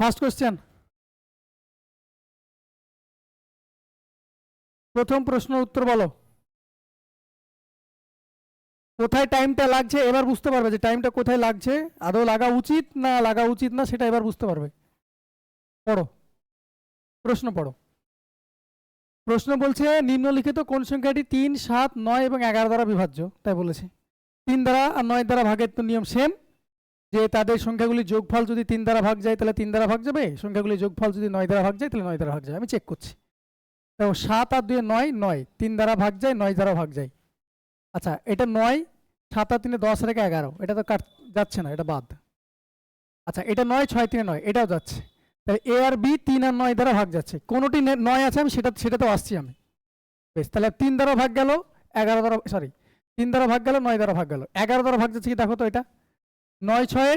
First question, প্রথম প্রশ্নের উত্তর বলো। কোথায় টাইমটা লাগছে এবার বুঝতে পারবে যে টাইমটা কোথায় লাগছে, আদৌ লাগা উচিত না লাগা উচিত না সেটা এবার বুঝতে পারবে। পড়ো, প্রশ্ন পড়ো। প্রশ্ন বলছে নিম্নলিখিত কোন সংখ্যাটি 3, 7, 9 এবং 11 দ্বারা বিভাজ্য, তাই বলেছে। 3 দ্বারা আর 9 দ্বারা ভাগের তো নিয়ম সেম, যে তাদের সংখ্যাগুলি যোগফল যদি 3 দ্বারা ভাগ যায় তাহলে 3 দ্বারা ভাগ যাবে, সংখ্যাগুলি যোগফল যদি 9 দ্বারা ভাগ যায় তাহলে 9 দ্বারা ভাগ যায়। আমি চেক করছি। তো 7 আর 2 9, 9 3 দ্বারা ভাগ যায়, 9 দ্বারা ভাগ যায়। আচ্ছা এটা 9, 7 আর 3 10 রেখে 11, এটা তো যাচ্ছে না, এটা বাদ। আচ্ছা এটা 9, 6 3 9, এটাও যাচ্ছে। তাহলে এ আর বি 3 আর 9 দ্বারা ভাগ যাচ্ছে, কোনোটি 9 আছে আমি সেটাতেও আসছি আমি। বেশ, তাহলে 3 দ্বারা ভাগ গেল, 11 দ্বারা, সরি 3 দ্বারা ভাগ গেল, 9 দ্বারা ভাগ গেল, 11 দ্বারা ভাগ যাচ্ছে কি দেখো তো। এটা 9 6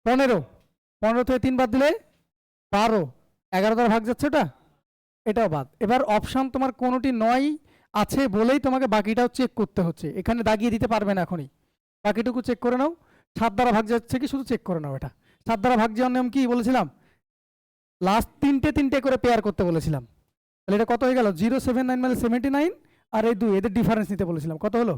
15, 15 থেকে 3 বাদ দিলে 12, 11 দ্বারা ভাগ যাচ্ছে ওটা, এটাও বাদ। এবার অপশন তোমার কোনোটি 9 আছে বলেই তোমাকে বাকিটাও চেক করতে হচ্ছে, এখানে দাগিয়ে দিতে পারবে না এখনই, বাকিটুকু চেক করে নাও। 7 দ্বারা ভাগ যাচ্ছে কি শুধু চেক করে নাও। এটা 7 দ্বারা ভাগ যাওয়ার নিয়ম কি বলেছিলাম, লাস্ট তিনটে করে পেয়ার করতে বলেছিলাম। তাহলে এটা কত হয়ে গেল, 0 7 9 মানে 79, আর এই 2 এদের ডিফারেন্স নিতে বলেছিলাম, কত হলো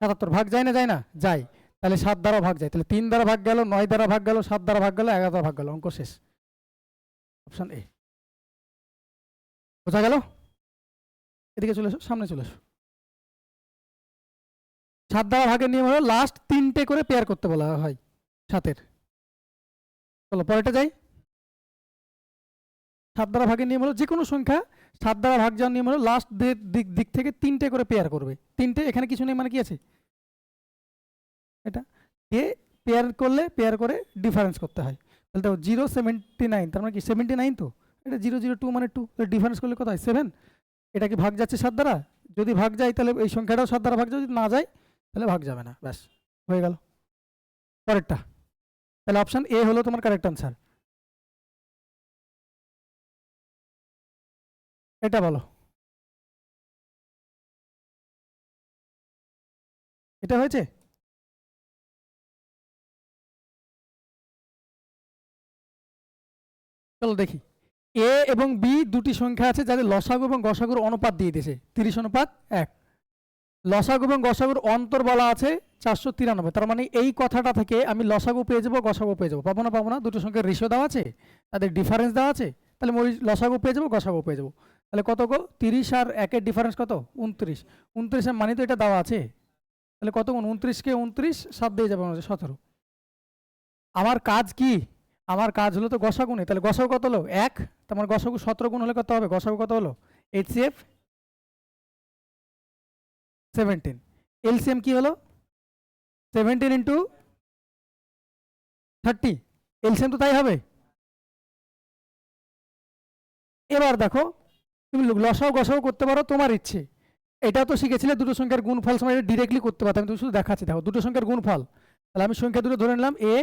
77। ভাগ যায় না যায় না যায়, তাহলে 7 দ্বারা ভাগ যায়, তাহলে 3 দ্বারা ভাগ গেল, 9 দ্বারা ভাগ গেল, 7 দ্বারা ভাগ গেল, 11 দ্বারা ভাগ গেল, অঙ্ক শেষ। Option A. বোঝা গেল? এদিকে চলে এসো, সামনে চলে এসো। 7 দ্বারা ভাগের নিয়ম হলো লাস্ট তিনটে করে পেয়ার করতে বলা হয় 7-এর। চলো পরেরটা যাই। 7 দ্বারা ভাগের নিয়ম হলো যে কোনো সংখ্যা 7 দ্বারা ভাগ যাওয়ার নিয়ম হলো লাস্ট দিক থেকে তিনটে করে পেয়ার করবে। তিনটে, এখানে কিছু নেই মানে কি আছে, এটা এ পেয়ার করলে পেয়ার করে ডিফারেন্স করতে হয়। তাহলে তো 0 79, তার মানে কি 79 তো, এটা 0 0 2 মানে 2, ডিফারেন্স করলে কত হয় 7। এটা কি ভাগ যাচ্ছে 7 দ্বারা, যদি ভাগ যায় তাহলে এই সংখ্যাটাও 7 দ্বারা ভাগ যায়, যদি না যায় তাহলে ভাগ যাবে না, ব্যাস হয়ে গেল। পরেরটা, তাহলে অপশন এ হলো তোমার কারেক্ট আনসার। এটা বলো, এটা হয়েছে? চলো দেখি। এ এবং বি দুটি সংখ্যা আছে যাদের লসাগু এবং গসাগুর অনুপাত দিয়ে দিয়েছে 30:1। লসাগু এবং গসাগুর অন্তর বলা আছে 493, তার মানে এই কথাটা থেকে আমি লসাগু পেয়ে যাবো, গসাগু পেয়ে যাবো, পাবো না পাবো না, দুটো সংখ্যার রেশিও দেওয়া আছে, তাদের ডিফারেন্স দেওয়া আছে, তাহলে ওই লসাগু পেয়ে যাবো, গসাগু পেয়ে যাবো। তাহলে কত গো, 30 আর 1-এর ডিফারেন্স কত, 29। 29-এর মানে তো এটা দেওয়া আছে, তাহলে কত গুণ, 29-কে 29 7 দিয়ে যাবে 17। আমার কাজ কি, আমার কাজ হলো তো গসাগুনে, তাহলে গসাগু কত হলো 1, তার মানে গসাগু 17 গুণ হলে কত হবে, গসাগু কত হলো HCF 17। এলসিএম কি হলো 17 ইন্টু 30, এলসিএম তো তাই হবে। এবার দেখো তুমি লসাও গসাও করতে পারো তোমার ইচ্ছে, এটা তো শিখেছিলে দুটো সংখ্যার গুণফল সময় ডিরেক্টলি করতে পারতাম, তুমি শুধু দেখাচ্ছি। দেখো দুটো সংখ্যার গুণফল, তাহলে আমি সংখ্যা দুটো ধরে নিলাম এ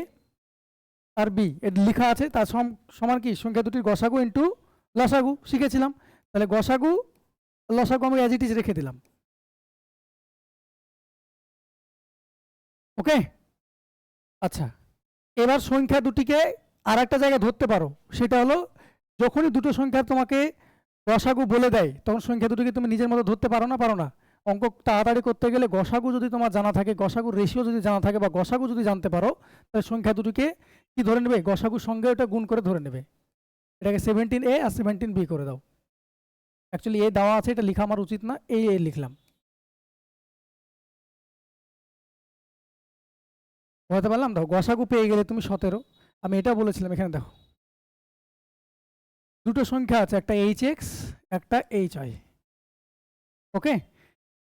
আর বি, এটা লেখা আছে, তার সমান কি সংখ্যা দুটির গসাগু ইন্টু লসাগু, শিখেছিলাম। তাহলে গসাগু লসাগু আমি অ্যাজ ইট ইজ রেখে দিলাম। ওকে, আচ্ছা এবার সংখ্যা দুটিকে আর একটা জায়গায় ধরতে পারো, সেটা হলো যখনই দুটো সংখ্যা তোমাকে গসাগু বলে দেয় তখন সংখ্যা দুটিকে তুমি নিজের মতো ধরতে পারো না, পারো না। অঙ্ক তাড়াতাড়ি করতে গেলে গসাগু যদি তোমার জানা থাকে, গসাগুর রেশিও যদি জানা থাকে বা গসাগু যদি জানতে পারো, তাহলে সংখ্যা দুটিকে কি ধরে নেবে, গসাগুর সঙ্গে ওটা গুণ করে ধরে নেবে। এটাকে 17A আর 17B করে দাও। অ্যাকচুয়ালি এ দেওয়া আছে, এটা লেখা আমার উচিত না, এই লিখলাম। বুঝতে পারলাম? দেখো গসাগু পেয়ে গেলে তুমি 17, আমি এটা বলেছিলাম এখানে দেখো দুটো সংখ্যা আছে, একটা HX একটা HY। ওকে,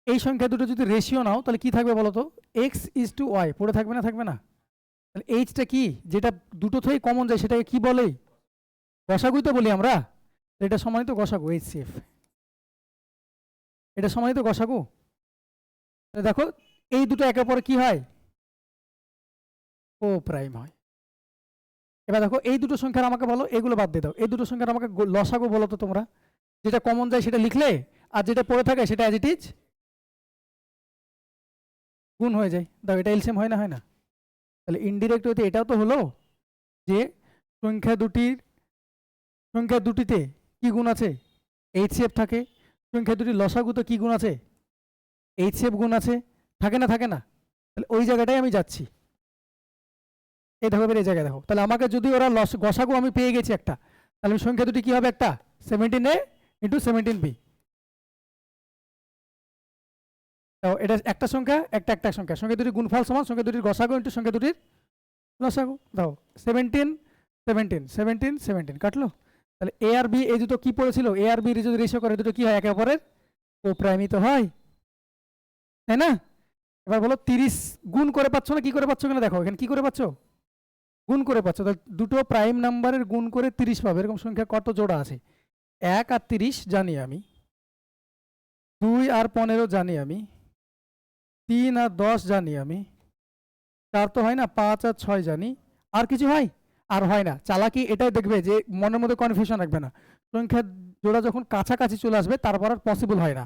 এই সংখ্যা দুটো যদি রেশিও নাও তাহলে কি থাকবে বলো তো, X:Y পড়ে থাকবে না, থাকবে না? তাহলে এইচটা কি, যেটা দুটো থেকেই কমন যায় সেটাকে কি বলে, গসাগুই তো বলি আমরা। এটা সমানিত গসাগু HCF, এটা সমানিত গসাগু। দেখো এই দুটো একের পরে কি হয়, ও প্রাইম হয়। এবার দেখো এই দুটো সংখ্যার আমাকে বলো, এগুলো বাদ দিয়ে দাও, এই দুটো সংখ্যার আমাকে লসাগু বলো তো তোমরা। যেটা কমন যায় সেটা লিখলে, আর যেটা পড়ে থাকে সেটা অ্যাজ ইট ইজ গুণ হয়ে যায়। দাও এটা এলসিএম হয় না, হয় না? তাহলে ইনডিরেক্ট হইতে এটাও তো হলো যে সংখ্যা দুটিতে কি গুণ আছে? HCF থাকে। সংখ্যা দুটির লসাগুতে কি গুণ আছে? HCF গুণ আছে। থাকে না? থাকে না? তাহলে ওই জায়গাটাই আমি যাচ্ছি। এই দেখো এবার এই জায়গায় দেখো, তাহলে আমাকে যদি ওরা গসাগু আমি পেয়ে গেছি একটা, তাহলে সংখ্যা দুটি কি হবে? একটা 17A ইন্টু 17B। এটা একটা সংখ্যা, একটা সংখ্যা, সংখ্যা দুটির গুণফল সমান সংখ্যা দুটির গসাগু ইন্টু সংখ্যা দুটির লসাগু। দাও 17 17 17 17 কাটলো। তাহলে এ আর বি এই দুটো কি পড়েছিল? এ আর বি যদি রেশিও করে দুটো কি হয়? একে অপরের কোপ্রাইমই তো হয়, তাই না? এবার বলো 30 গুণ করে পাচ্ছ না কি করে পাচ্ছ? এখানে দেখো, এখানে কি করে পাচ্ছ? গুণ করে পাচ্ছ। তাহলে দুটো প্রাইম নাম্বারের গুণ করে 30 পাবে। এরকম সংখ্যা কত জোড়া আছে? 1 আর 30 জানি আমি, 2 আর 15 জানি আমি, 3 আর 10 জানি আমি, 4 তো হয় না, 5 আর 6 জানি। আর কিছু হয়? আর হয় না। চালাকি এটাই দেখবে যে মনের মধ্যে কনফিউশন রাখবে না। সংখ্যা জোড়া যখন কাছাকাছি চলে আসবে তারপর আর পসিবল হয় না।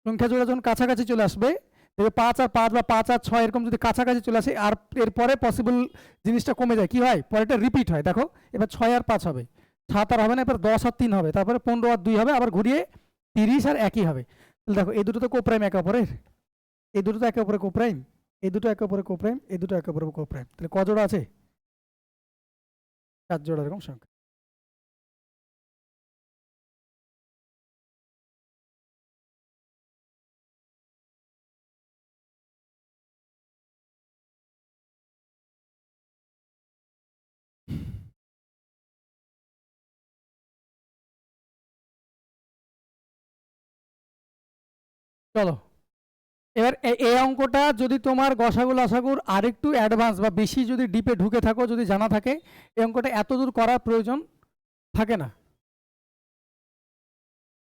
সংখ্যা জোড়া যখন কাছাকাছি চলে আসবে, দেখবে 5 আর 5 বা 5 আর 6 এরকম যদি কাছাকাছি চলে আসে, আর এরপরে পসিবল জিনিসটা কমে যায়, কি হয়? পরেরটা রিপিট হয়। দেখো এবার 6 আর 5 হবে, 7 আর হবে না, এবার 10 আর 3 হবে, তারপরে 15 আর 2 হবে, আবার ঘুরিয়ে 30 আর একই হবে। তাহলে দেখো এই দুটো তো কোপ্রাইম একে অপরের, এই দুটো তো একে অপরের কোপ্রাইম, এই দুটো একে অপরের কোপ্রাইম, এই দুটো একে অপরের কোপ্রাইম। তাহলে ক জোড়া আছে? 4 জোড়া এরকম সংখ্যা। চলো এবার এই অঙ্কটা যদি তোমার গসাগু লসাগুর আরেকটু অ্যাডভান্স বা বেশি যদি ডিপে ঢুকে থাকো, যদি জানা থাকে, এই অঙ্কটা এত দূর করার প্রয়োজন থাকে না।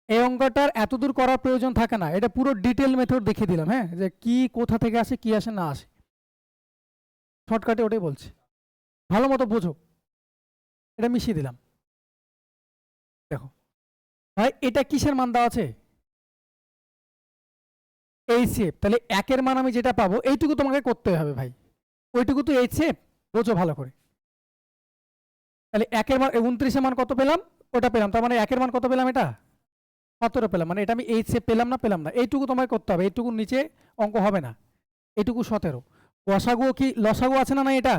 এই অঙ্কটার এত দূর করার প্রয়োজন থাকে না। এটা পুরো ডিটেল মেথড দেখিয়ে দিলাম, হ্যাঁ, যে কি কোথা থেকে আসে, কি আসে না আসে। শর্টকাটে ওটাই বলছি, ভালো মতো বোঝো। এটা মিশিয়ে দিলাম। দেখো ভাই, এটা কিসের মান দেওয়া আছে? HCF। তাহলে একের মান আমি যেটা পাবো এইটুকু তোমাকে করতে হবে ভাই, ওইটুকু তো HCF, বোঝো ভালো করে। তাহলে একের মান 29 মান কত পেলাম? ওটা পেলাম, তার মানে একের মান কত পেলাম? এটা 17 পেলাম। মানে এটা আমি HCF পেলাম না? পেলাম না। এইটুকু তোমাকে করতে হবে, এইটুকুর নিচে অঙ্ক হবে না। এইটুকু 17। গসাগু কি লসাগু আছে না? এটা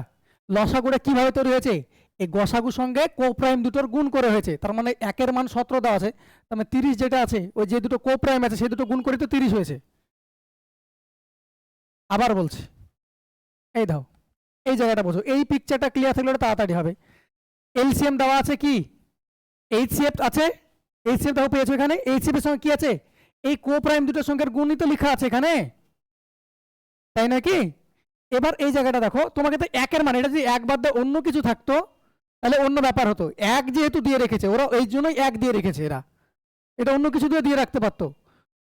লসাগুটা কিভাবে তৈরি হয়েছে? এই গসাগুর সঙ্গে কোপ্রাইম দুটোর গুণ করে হয়েছে। তার মানে একের মান 17 দেওয়া আছে, তার মানে 30 যেটা আছে, ওই যে দুটো কোপ্রাইম আছে সেই দুটো গুণ করে তো 30 হয়েছে। আবার বলছি, এই দাও, এই জায়গাটা বোঝো, এই পিকচারটা ক্লিয়ার থাকলে তাড়াতাড়ি হবে। এলসিএম দেওয়া আছে কি? HCF আছে। HCF দাও পেয়েছো এখানে। HCF এর সঙ্গে কি আছে? এই কোপ্রাইম দুটোর সংখ্যার গুণই তো লেখা আছে এখানে, তাই নাকি? এবার এই জায়গাটা দেখো, তোমাকে তো একের মানে, এটা যদি এক বাদ দিয়ে অন্য কিছু থাকতো তাহলে অন্য ব্যাপার হতো। এক যেহেতু দিয়ে রেখেছে ওরা, এই জন্যই এক দিয়ে রেখেছে এরা, এটা অন্য কিছু দিয়ে রাখতে পারতো।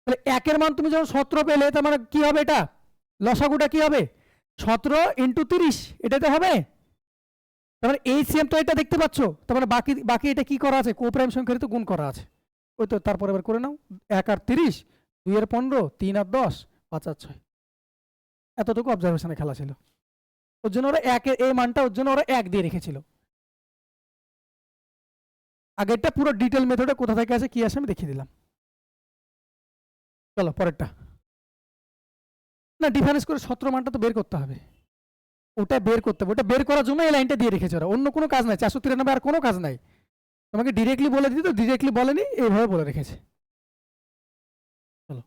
তাহলে একের মান তুমি যখন 17 পেলে, তার মানে কি হবে? এটা লসাগুটা কি হবে? 17 ইন্টু 30, এটাতে হবে। তার মানে HCF তো এটা দেখতে পাচ্ছ, তার মানে বাকি বাকি এটা কি করা আছে? কোপ্রাইম সংখ্যার তো গুণ করা আছে। ওই তো, তারপর এবার করে নাও, 1 আর 30, 2 আর 15, 3 আর 10, 5 আর 6। এতটুকু অবজারভেশনে খেলা ছিল। ওর জন্য ওরা এই মানটা ওর জন্য ওরা 1 দিয়ে রেখেছিল। আগেরটা পুরো ডিটেল মেথডে কোথা থেকে আসে কি আসে আমি দেখিয়ে দিলাম। চলো পরেরটা। না, ডিফারেন্স করে 17 মানটা তো বের করতে হবে, ওটা বের করতে হবে। ওটা বের করার জন্য এই লাইনটা দিয়ে রেখেছে ওরা, অন্য কোনো কাজ নাই। 493 আর কোনো কাজ নাই। তোমাকে ডিরেক্টলি বলে দিত, ডিরেক্টলি বলেনি, এইভাবে বলে রেখেছে। চলো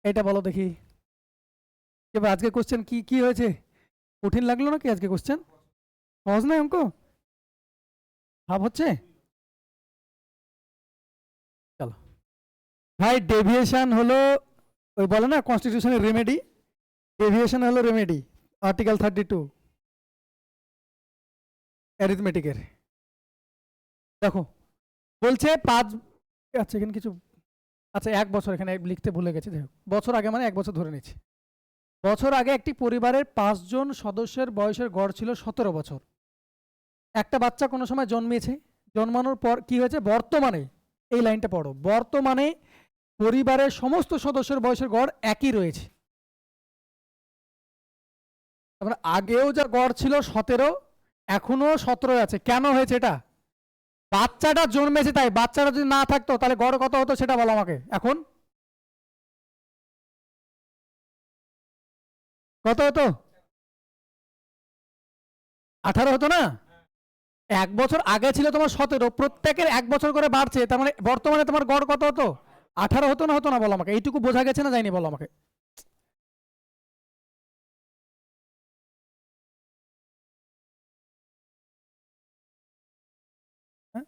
এটা বলো দেখি। এবার আজকে কোশ্চেন কি কি হয়েছে? কঠিন লাগলো নাকি আজকে কোশ্চেন? সহজ নয় অঙ্ক, ভাব হচ্ছে। চলো ভাই, ডেভিয়েশন হলো ওই বলে না কনস্টিটিউশনের রেমেডি, ডেভিয়েশন হলো রেমেডি, আর্টিকেল 32 অ্যারিথমেটিকের। দেখো বলছে 5, আচ্ছা এখানে কিছু, আচ্ছা 1 বছর এখানে লিখতে ভুলে গেছি, দেখো বছর আগে মানে 1 বছর ধরে নিচ্ছি। বছর আগে একটি পরিবারের 5 জন সদস্যের বয়সের গড় ছিল 17 বছর। একটা বাচ্চা কোনো সময় জন্মেছে, জন্মানোর পর কি হয়েছে? বর্তমানে, এই লাইনটা পড়ো, বর্তমানে পরিবারের সমস্ত সদস্যের বয়সের গড় একই রয়েছে। তারপরে আগেও যা গড় ছিল 17, এখনো 17 আছে। কেন হয়েছে এটা? বাচ্চাটা জন্মেছে তাই। বাচ্চাটা যদি না থাকতো তাহলে গড় কত হতো সেটা বলো আমাকে এখন। কত হতো? 18 হতো না? 1 বছর আগে ছিল তোমার 17, প্রত্যেকের 1 বছর করে বাড়ছে, তার মানে বর্তমানে তোমার গড় কত হতো? 18 হতো না? হতো না বলো আমাকে, এইটুকু বোঝা গেছে না যায়নি বলো আমাকে। হ্যাঁ?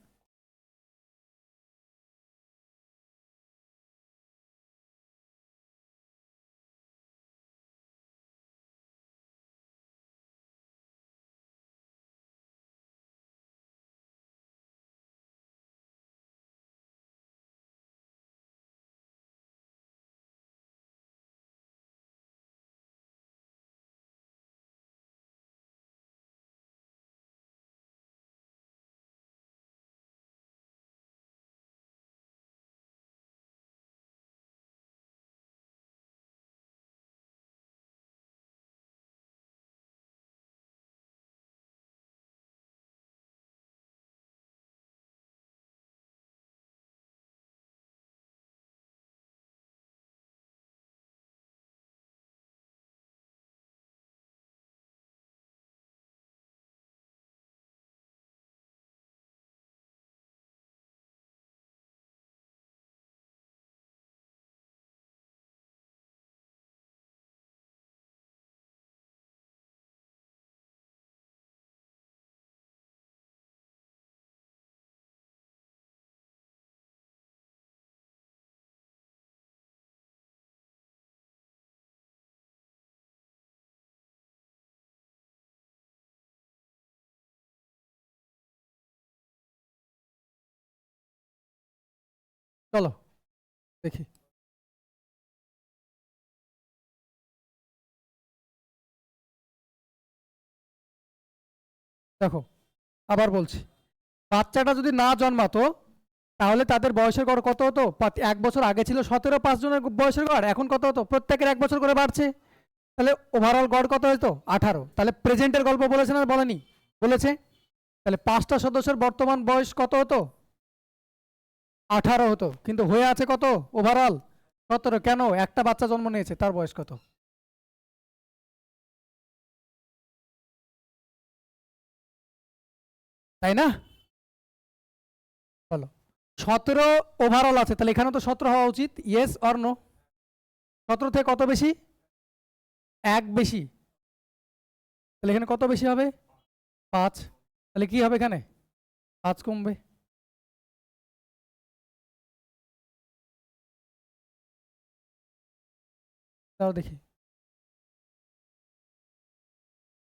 চলো দেখি। দেখো, আবার বলছি, বাচ্চাটা যদি না জন্মাতো তাহলে তাদের বয়সের গড় কত হতো? 1 বছর আগে ছিল 17, 5 জনের বয়সের গড় এখন কত হতো? প্রত্যেকের 1 বছর করে বাড়ছে, তাহলে ওভারঅল গড় কত হতো? 18। তাহলে প্রেজেন্টের গল্প বলেছে না বলেনি? বলেছে। তাহলে 5টা সদস্যের বর্তমান বয়স কত হতো? 18 হতো, কিন্তু হয়ে আছে কত ওভারঅল? 17। কেন? একটা বাচ্চা জন্ম নিয়েছে, তার বয়স কত? তাই না? বলো। 17 ওভারঅল আছে, তাহলে এখানে তো 17 হওয়া উচিত। Yes or no? 17 থেকে কত বেশি? 1 বেশি। তাহলে এখানে কত বেশি হবে? 5। তাহলে কি হবে এখানে? 5 কমবে। তাও দেখি,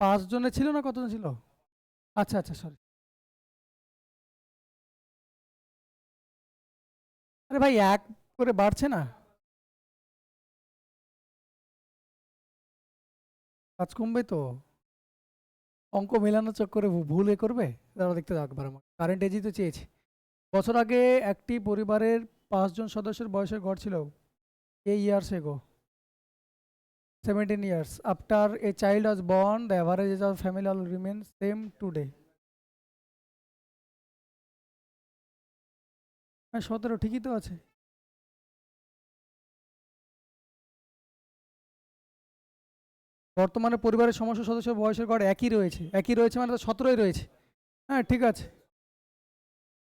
5 জনে ছিল না কতজন ছিল? আচ্ছা আচ্ছা, সরি। আরে ভাই, 1 করে বাড়ছে না? 5 কমবে তো। অঙ্ক মেলানোর চক্করে ভুল এ করবে। তারা দেখতে থাক একবার, আমার কারেন্ট এজই তো চেয়েছি। বছর আগে একটি পরিবারের 5 জন সদস্যের বয়সের গড় ছিল years ago 17 years. After a child was born, the average age of family all remains same today. হ্যাঁ, 17 ঠিকই তো আছে। বর্তমানে পরিবারের সমস্ত সদস্যের বয়সের গড় একই রয়েছে। একই রয়েছে মানে তো 17ই রয়েছে। হ্যাঁ ঠিক আছে।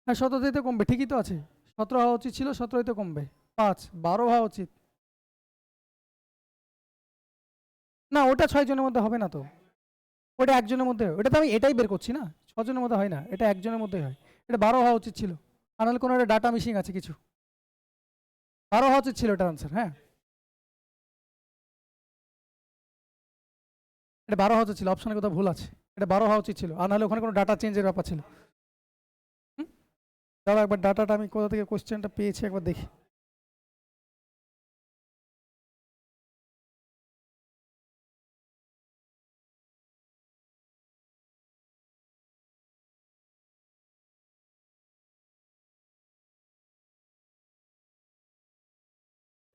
হ্যাঁ, 17তেই তো কমবে, ঠিকই তো আছে। 17 হওয়া উচিত ছিল, 17ই তো কমবে। 5, 12 হওয়া উচিত। না, ওটা 6 জনের মধ্যে হবে না তো। ওটা একজনের মধ্যে হয়। ওটা তো আমি এটাই বের করছি না। 6 জনের মধ্যে হয় না, এটা একজনের মধ্যেই হয়। এটা 12 হওয়া উচিত ছিল। আর নাহলে কোনো একটা ডাটা মিসিং আছে কিছু। 12 হওয়া উচিত ছিল এটার আনসার। হ্যাঁ, এটা 12 হওয়া উচিত ছিল, অপশনে কোথাও ভুল আছে। এটা 12 হওয়া উচিত ছিল, আর নাহলে ওখানে কোনো ডাটা চেঞ্জের ব্যাপার ছিল। হুম? দাঁড়াও, একবার ডাটাটা আমি কোথা থেকে কোশ্চেনটা পেয়েছি একবার দেখি।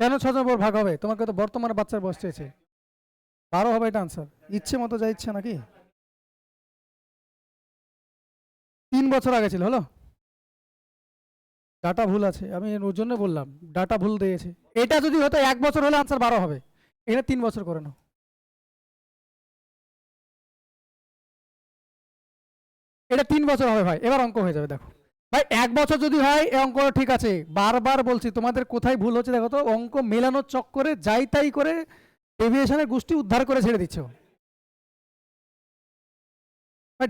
কেন 6 জন ভাগ হবে? তোমাকে তো বর্তমানে বাচ্চার বয়স চেয়েছে। 12 হবে এটা আনসার। ইচ্ছে মতো যা ইচ্ছে নাকি? 3 বছর আগে ছিল, হলো? ডাটা ভুল আছে, আমি ওর জন্য বললাম ডাটা ভুল দিয়েছে। এটা যদি হতো 1 বছর হলে আনসার 12 হবে। এটা 3 বছর করে নাও। এটা 3 বছর হবে ভাই, এবার অঙ্ক হয়ে যাবে। দেখো ভাই, 1 বছর যদি হয় এই অঙ্ক ঠিক আছে। বারবার বলছি তোমাদের কোথায় ভুল হচ্ছে দেখো তো। অঙ্ক মেলানোর চক্করে যাই তাই করে ডেভিয়েশনের গোষ্ঠী উদ্ধার করে ছেড়ে দিচ্ছ ভাই।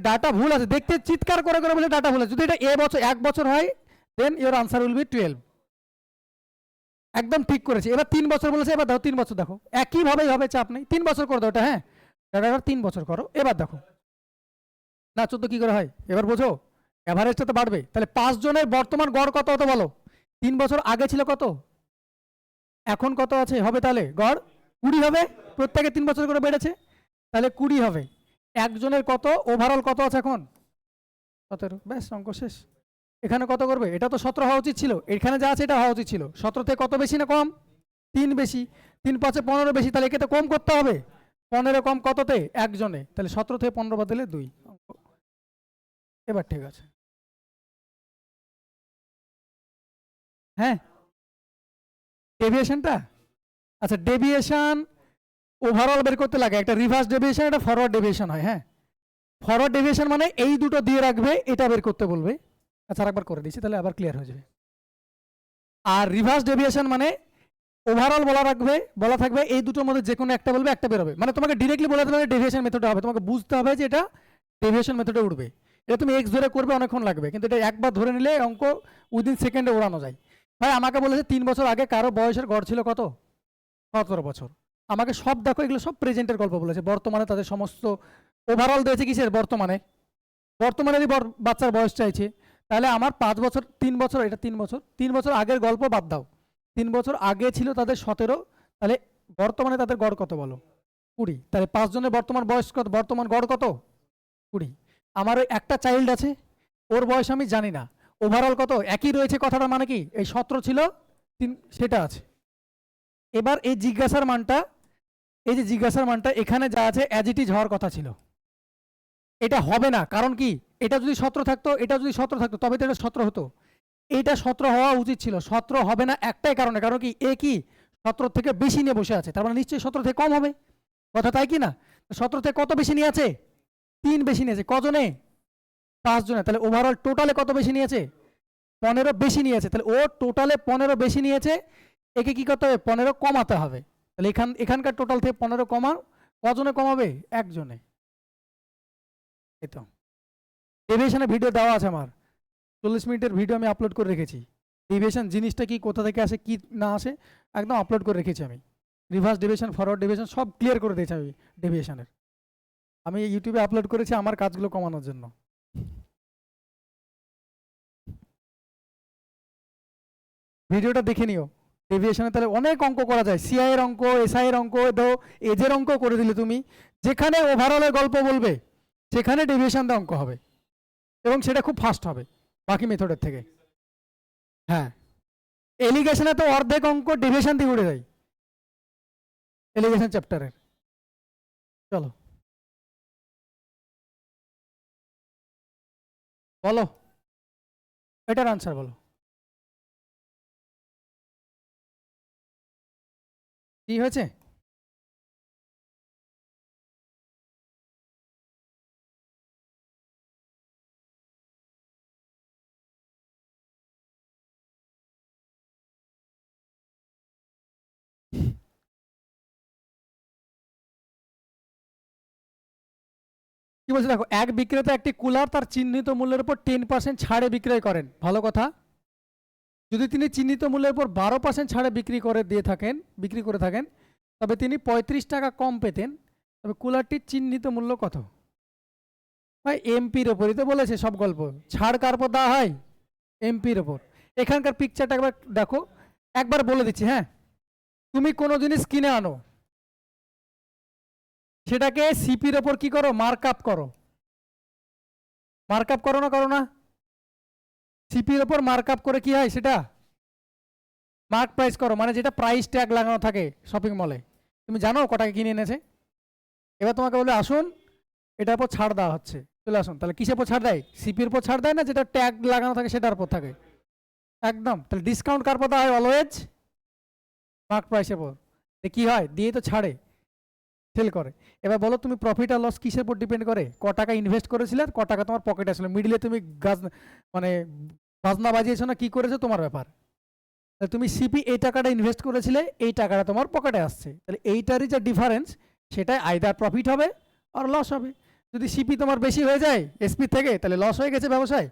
ডাটা ভুল আছে, দেখতে চিৎকার করে করে বলে ডাটা ভুল আছে। যদি এটা 1 বছর হয় দেন ইওর আনসার উইল বি 12। একদম ঠিক করেছে। এবার 3 বছর বলেছে, এবার দেখো 3 বছর দেখো একইভাবেই হবে, চাপ নেই। 3 বছর করে দাও এটা। হ্যাঁ, ডাটা 3 বছর করো। এবার দেখো না 14 কি করে হয় এবার বোঝো। এভারেজটা তো বাড়বে। তাহলে 5 জনের বর্তমান গড় কত হতো বলো? 3 বছর আগে ছিল কত, এখন কত আছে? হবে তাহলে গড় 20 হবে। প্রত্যেকে 3 বছর করে বেড়েছে, তাহলে 20 হবে। একজনের কত ওভারঅল কত আছে এখন? 17। ব্যাস, অঙ্ক শেষ। এখানে কত করবে? এটা তো 17 হওয়া উচিত ছিল, এখানে যা আছে এটা হওয়া উচিত ছিল। 17 থেকে কত বেশি না কম? 3 বেশি। 3 5 15 বেশি, তাহলে একে তো কম করতে হবে। 15 কম কততে? একজনে, তাহলে 17 থেকে 15 বাদ দিলে 2। এবার ঠিক আছে। হ্যাঁ, ডেভিয়েশনটা, আচ্ছা ডেভিয়েশন ওভারঅল বের করতে লাগে একটা রিভার্স ডেভিয়েশন, একটা ফরওয়ার্ড ডেভিয়েশন হয়। হ্যাঁ, ফরওয়ার্ড ডেভিয়েশন মানে এই দুটো দিয়ে রাখবে, এটা বের করতে বলবে। আচ্ছা আরেকবার করে দিচ্ছি তাহলে আবার ক্লিয়ার হয়ে যাবে। আর রিভার্স ডেভিয়েশন মানে ওভারঅল বলা থাকবে এই দুটোর মধ্যে যে কোনো একটা বলবে, একটা বেরোবে। মানে তোমাকে ডিরেক্টলি বলে দেবে ডেভিয়েশন মেথডে হবে, তোমাকে বুঝতে হবে যে এটা ডেভিয়েশন মেথডে উঠবে। এটা তুমি এক্স ধরে করবে অনেকক্ষণ লাগবে, কিন্তু এটা একবার ধরে নিলে অঙ্ক উইদিন সেকেন্ডে ওড়ানো যায়। ভাই আমাকে বলেছে 3 বছর আগে কারো বয়সের গড় ছিল কত? 17 বছর। আমাকে সব দেখো, এগুলো সব প্রেজেন্টের গল্প বলেছে। বর্তমানে তাদের সমস্ত ওভারঅল দিয়েছে কিসের? বর্তমানে। বর্তমানে বাচ্চার বয়স চাইছে, তাহলে আমার 5 বছর 3 বছর, এটা 3 বছর, 3 বছর আগের গল্প বাদ দাও। 3 বছর আগে ছিল তাদের 17, তাহলে বর্তমানে তাদের গড় কত বলো? 20। তাহলে 5 জনের বর্তমান বয়স কত? বর্তমান গড় কত? 20। আমার ওই একটা চাইল্ড আছে, ওর বয়স আমি জানি না, ওভারঅল কত? একই রয়েছে। কথাটা মানে কি, এই 17 ছিল 3, সেটা আছে। এবার এই জিজ্ঞাসার মানটা, এই যে জিজ্ঞাসার মানটা এখানে যা আছে অ্যাজ ইট ইজ হওয়ার কথা ছিল। এটা হবে না, কারণ কি? এটা যদি 17 থাকতো, এটা যদি 17 থাকতো তবে তো এটা 17 হতো। এটা 17 হওয়া উচিত ছিল, 17 হবে না একটাই কারণে, কারণ কি এ কি 17 থেকে বেশি নিয়ে বসে আছে, তার মানে নিশ্চয়ই 17 থেকে কম হবে। কথা তাই কি না? 17 থেকে কত বেশি নিয়ে আছে? 3 বেশি নিয়েছে। কজনে? 5 জনে। তাহলে ওভারঅল টোটালে কত বেশি নিয়েছে? 15 বেশি নিয়েছে। তাহলে ও টোটালে 15 বেশি নিয়েছে, একে কি করতে হবে? 15 কমাতে হবে। তাহলে এখানকার টোটাল থেকে 15 কমাও। কজনে কমাবে? একজনে। এই তো ডেভিয়েশনের ভিডিও দেওয়া আছে আমার, 40 মিনিটের ভিডিও আমি আপলোড করে রেখেছি। ডেভিয়েশন জিনিসটা কি, কোথা থেকে আসে, কি না আসে, একদম আপলোড করে রেখেছি আমি। রিভার্স ডেভিয়েশন, ফরওয়ার্ড ডেভিয়েশন সব ক্লিয়ার করে দিয়েছি আমি ডেভিয়েশনের। আমি ইউটিউবে আপলোড করেছি আমার কাজগুলো কমানোর জন্য। ভিডিওটা দেখে নিও। ডেভিয়েশনে তাহলে অনেক অঙ্ক করা যায়। সিআই এর অঙ্ক, এসআই এর অঙ্ক, ধরো এজের অঙ্ক করে দিলে তুমি, যেখানে ওভারঅলের গল্প বলবে সেখানে ডেভিয়েশন দিয়ে অঙ্ক হবে, এবং সেটা খুব ফাস্ট হবে বাকি মেথডের থেকে। হ্যাঁ, এলিগেশনে তো অর্ধেক অঙ্ক ডেভিয়েশন দিয়ে উড়ে যায়, এলিগেশন চ্যাপ্টারের। চলো বলো, এটার আনসার বলো কি হয়েছে। কি বলছে দেখো, এক বিক্রেতা একটি কুলার তার চিহ্নিত মূল্যের উপর 10% ছাড়ে বিক্রয় করেন। ভালো কথা। যদি তিনি চিহ্নিত মূল্যের উপর 12% ছাড়ে বিক্রি করে থাকেন, তবে তিনি 35 টাকা কম পেতেন। তবে কুলারটির চিহ্নিত মূল্য কত? ভাই এমপির ওপরই তো বলেছে সব গল্প। ছাড় কার উপর দেওয়া হয়? এমপির ওপর। এখানকার পিকচারটা একবার দেখো, একবার বলে দিচ্ছি। হ্যাঁ, তুমি কোনো জিনিস কিনে আনো, সেটাকে সিপির ওপর কি করো? মার্ক আপ করো। মার্ক আপ করো না, করো না? সিপির ওপর মার্ক আপ করে কি হয় সেটা? মার্ক প্রাইস করো, মানে যেটা প্রাইস ট্যাগ লাগানো থাকে শপিং মলে, তুমি জানো ক টাকা কিনে এনেছে। এবার তোমাকে বলে আসুন এটার উপর ছাড় দেওয়া হচ্ছে, চলে আসুন। তাহলে কিসের উপর ছাড় দেয়? সিপির উপর ছাড় দেয় না, যেটা ট্যাগ লাগানো থাকে সেটার উপর থাকে একদম। তাহলে ডিসকাউন্ট কার পর দেওয়া হয়? অলওয়েজ মার্ক প্রাইসের উপর। কি হয়? দিয়ে তো ছাড়ে, সেল করে। এবার বলো তুমি প্রফিট আর লস কিসের উপর ডিপেন্ড করে? ক টাকা ইনভেস্ট করেছিলে আর ক টাকা তোমার পকেটে আসলে, মিডিলে তুমি গাছ মানে বাজনা বাজিয়েছো না কি করেছো তোমার ব্যাপার। তাহলে তুমি সিপি এই টাকাটা ইনভেস্ট করেছিলে, এই টাকাটা তোমার পকেটে আসছে, তাহলে এইটারই যে ডিফারেন্স সেটাই আইদার প্রফিট হবে আর লস হবে। যদি সিপি তোমার বেশি হয়ে যায় এসপি থেকে তাহলে লস হয়ে গেছে ব্যবসায়,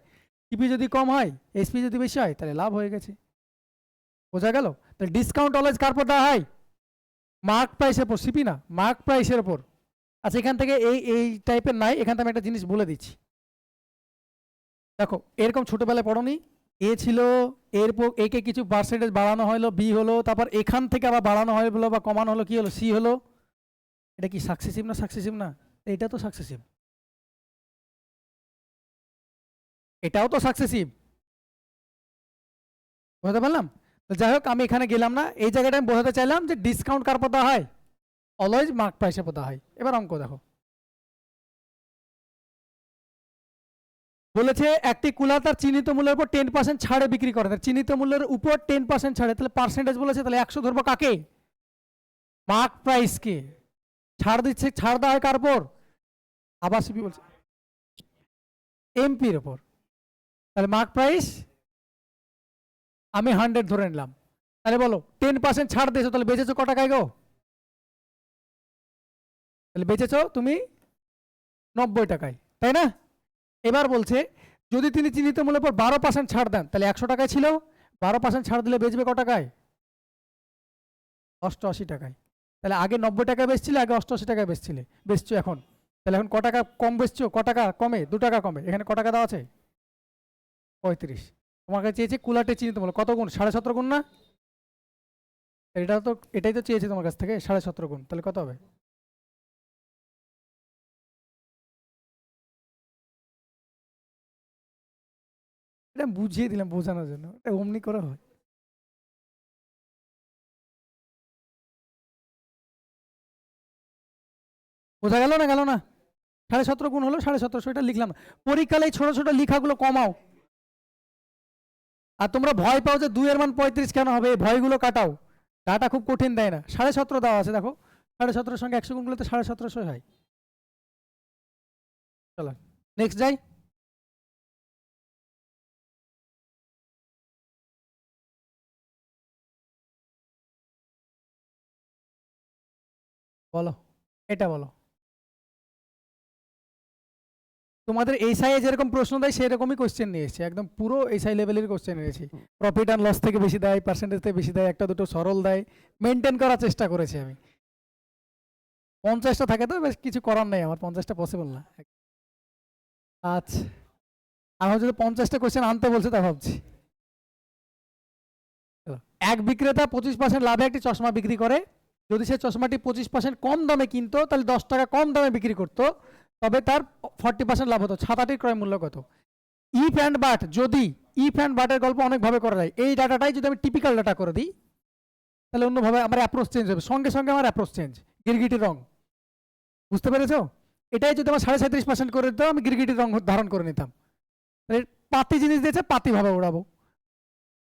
সিপি যদি কম হয় এসপি যদি বেশি হয় তাহলে লাভ হয়ে গেছে। বোঝা গেল? তাহলে ডিসকাউন্ট অলওয়েজ কার পর দেওয়া হয়? মার্ক প্রাইসের উপর, সিপি না, মার্ক প্রাইসের উপর। আচ্ছা এখান থেকে এই টাইপের নাই, এখান থেকে আমি একটা জিনিস বলে দিচ্ছি। দেখো এরকম ছোটবেলায় পড়নি, এ ছিল, এরপর একে কিছু পার্সেন্টেজ বাড়ানো হলো, বি হলো, তারপর এখান থেকে আবার বাড়ানো হলো বা কমানো হলো, কি হলো? সি হলো। এটা কি সাকসেসিভ না সাকসেসিভ না? এটা তো সাকসেসিভ, এটাও তো সাকসেসিভ। বুঝতে পারলাম? তো যাই হোক আমি এখানে গেলাম না, এই জায়গাটা আমি বোঝাতে চাইলাম যে ডিসকাউন্ট কার পর দেওয়া হয়? অলওয়েজ মার্ক প্রাইসের পর দেওয়া হয়। এবার অঙ্ক দেখো, বলেছে একটি কুলার তার চিহ্নিত মূল্যের উপর 10% ছাড়ে বিক্রি করে। তার চিহ্নিত মূল্যের উপর 10% ছাড়ে, তাহলে পার্সেন্টেজ বলেছে, তাহলে 100 ধরবো কাকে? মার্ক প্রাইসকে। ছাড় দিচ্ছে, ছাড় দেওয়া হয় কার উপর? আবার সিপি বলছে এমপির উপর। তাহলে মার্ক প্রাইস আমি 100 ধরে নিলাম। তাহলে বলো 10% ছাড় দিয়েছো, তাহলে বেচেছো ক টাকায় গো? তাহলে বেচেছো তুমি 90 টাকায়, তাই না? এবার বলছে যদি তিনি চিহ্নিত মূল্যের উপর 12% ছাড় দেন, তাহলে 100 টাকায় ছিল, 12% ছাড় দিলে বেচবে ক টাকায়? 88 টাকায়। তাহলে আগে 90 টাকায় বেচছিলে, আগে 88 টাকায় বেচছো এখন। তাহলে এখন ক টাকা কম বেচছো? ক টাকা কমে? 2 টাকা কমে। এখানে ক টাকা দেওয়া আছে? 35। তোমাকে চেয়েছে কুলারটে চিহ্নিত মূল্য কত গুণ? 17.5 গুণ না? এটা তো এটাই তো চেয়েছে তোমার কাছ থেকে, 17.5 গুণ। তাহলে কত হবে? এটা বুঝিয়ে দিলাম বোঝানোর জন্য, এটা অমনি করে হয়। বোঝা গেল না? গেল না? 17.5 গুণ হলো 1750, এটা লিখলাম। পরীক্ষালে এই ছোট ছোট লেখাগুলো কমাও। আর তোমরা ভয় পাও যে 2 এর মান 35 কেন হবে, এই ভয়গুলো কাটাও। ডাটা খুব কঠিন দেয় না, 17.5 দেওয়া আছে দেখো, 17.5 সঙ্গে 100 গুণ করলে তো 1750 হয়। চলো নেক্সট যাই। বলো, এটা বলো। তোমাদের এসআই যেরকম প্রশ্ন দেয় সেরকমই কোশ্চেন নিয়ে এসেছি, একদম পুরো এসআই লেভেলের কোশ্চেন নিয়েছি। প্রফিট অ্যান্ড লস থেকে বেশি দেয়, পার্সেন্টেজ থেকে বেশি দেয়, একটা দুটো সরল দেয়, মেনটেন করার চেষ্টা করেছি আমি। 50টা থাকে তো বেশ, কিছু করার নেই, আমার 50টা পসিবল না। আচ্ছা আমার যদি 50টা কোশ্চেন আনতে বলছে তা ভাবছি। চলো। এক বিক্রেতা 25% লাভে একটি চশমা বিক্রি করে। যদি সে চশমাটি 25% কম দামে কিনতো তাহলে 10 টাকা কম দামে বিক্রি করতো, তবে তার 40% লাভ হতো। ছাতাটির ক্রয় মূল্য কত? ইফ অ্যান্ড বাট, যদি ইফ অ্যান্ড বাটের গল্প অনেকভাবে করা যায়, এই ডাটাটাই যদি আমি টিপিক্যাল ডাটা করে দিই তাহলে অন্যভাবে আমার অ্যাপ্রোচ চেঞ্জ হবে, সঙ্গে সঙ্গে আমার অ্যাপ্রোচ চেঞ্জ। গিরগিটির রং, বুঝতে পেরেছো? এটাই যদি আমার 37.5% করে দিতাম, আমি গিরগিটির রং ধারণ করে নিতাম। পাতি জিনিস দিয়েছে, পাতি ভাবে উড়াবো।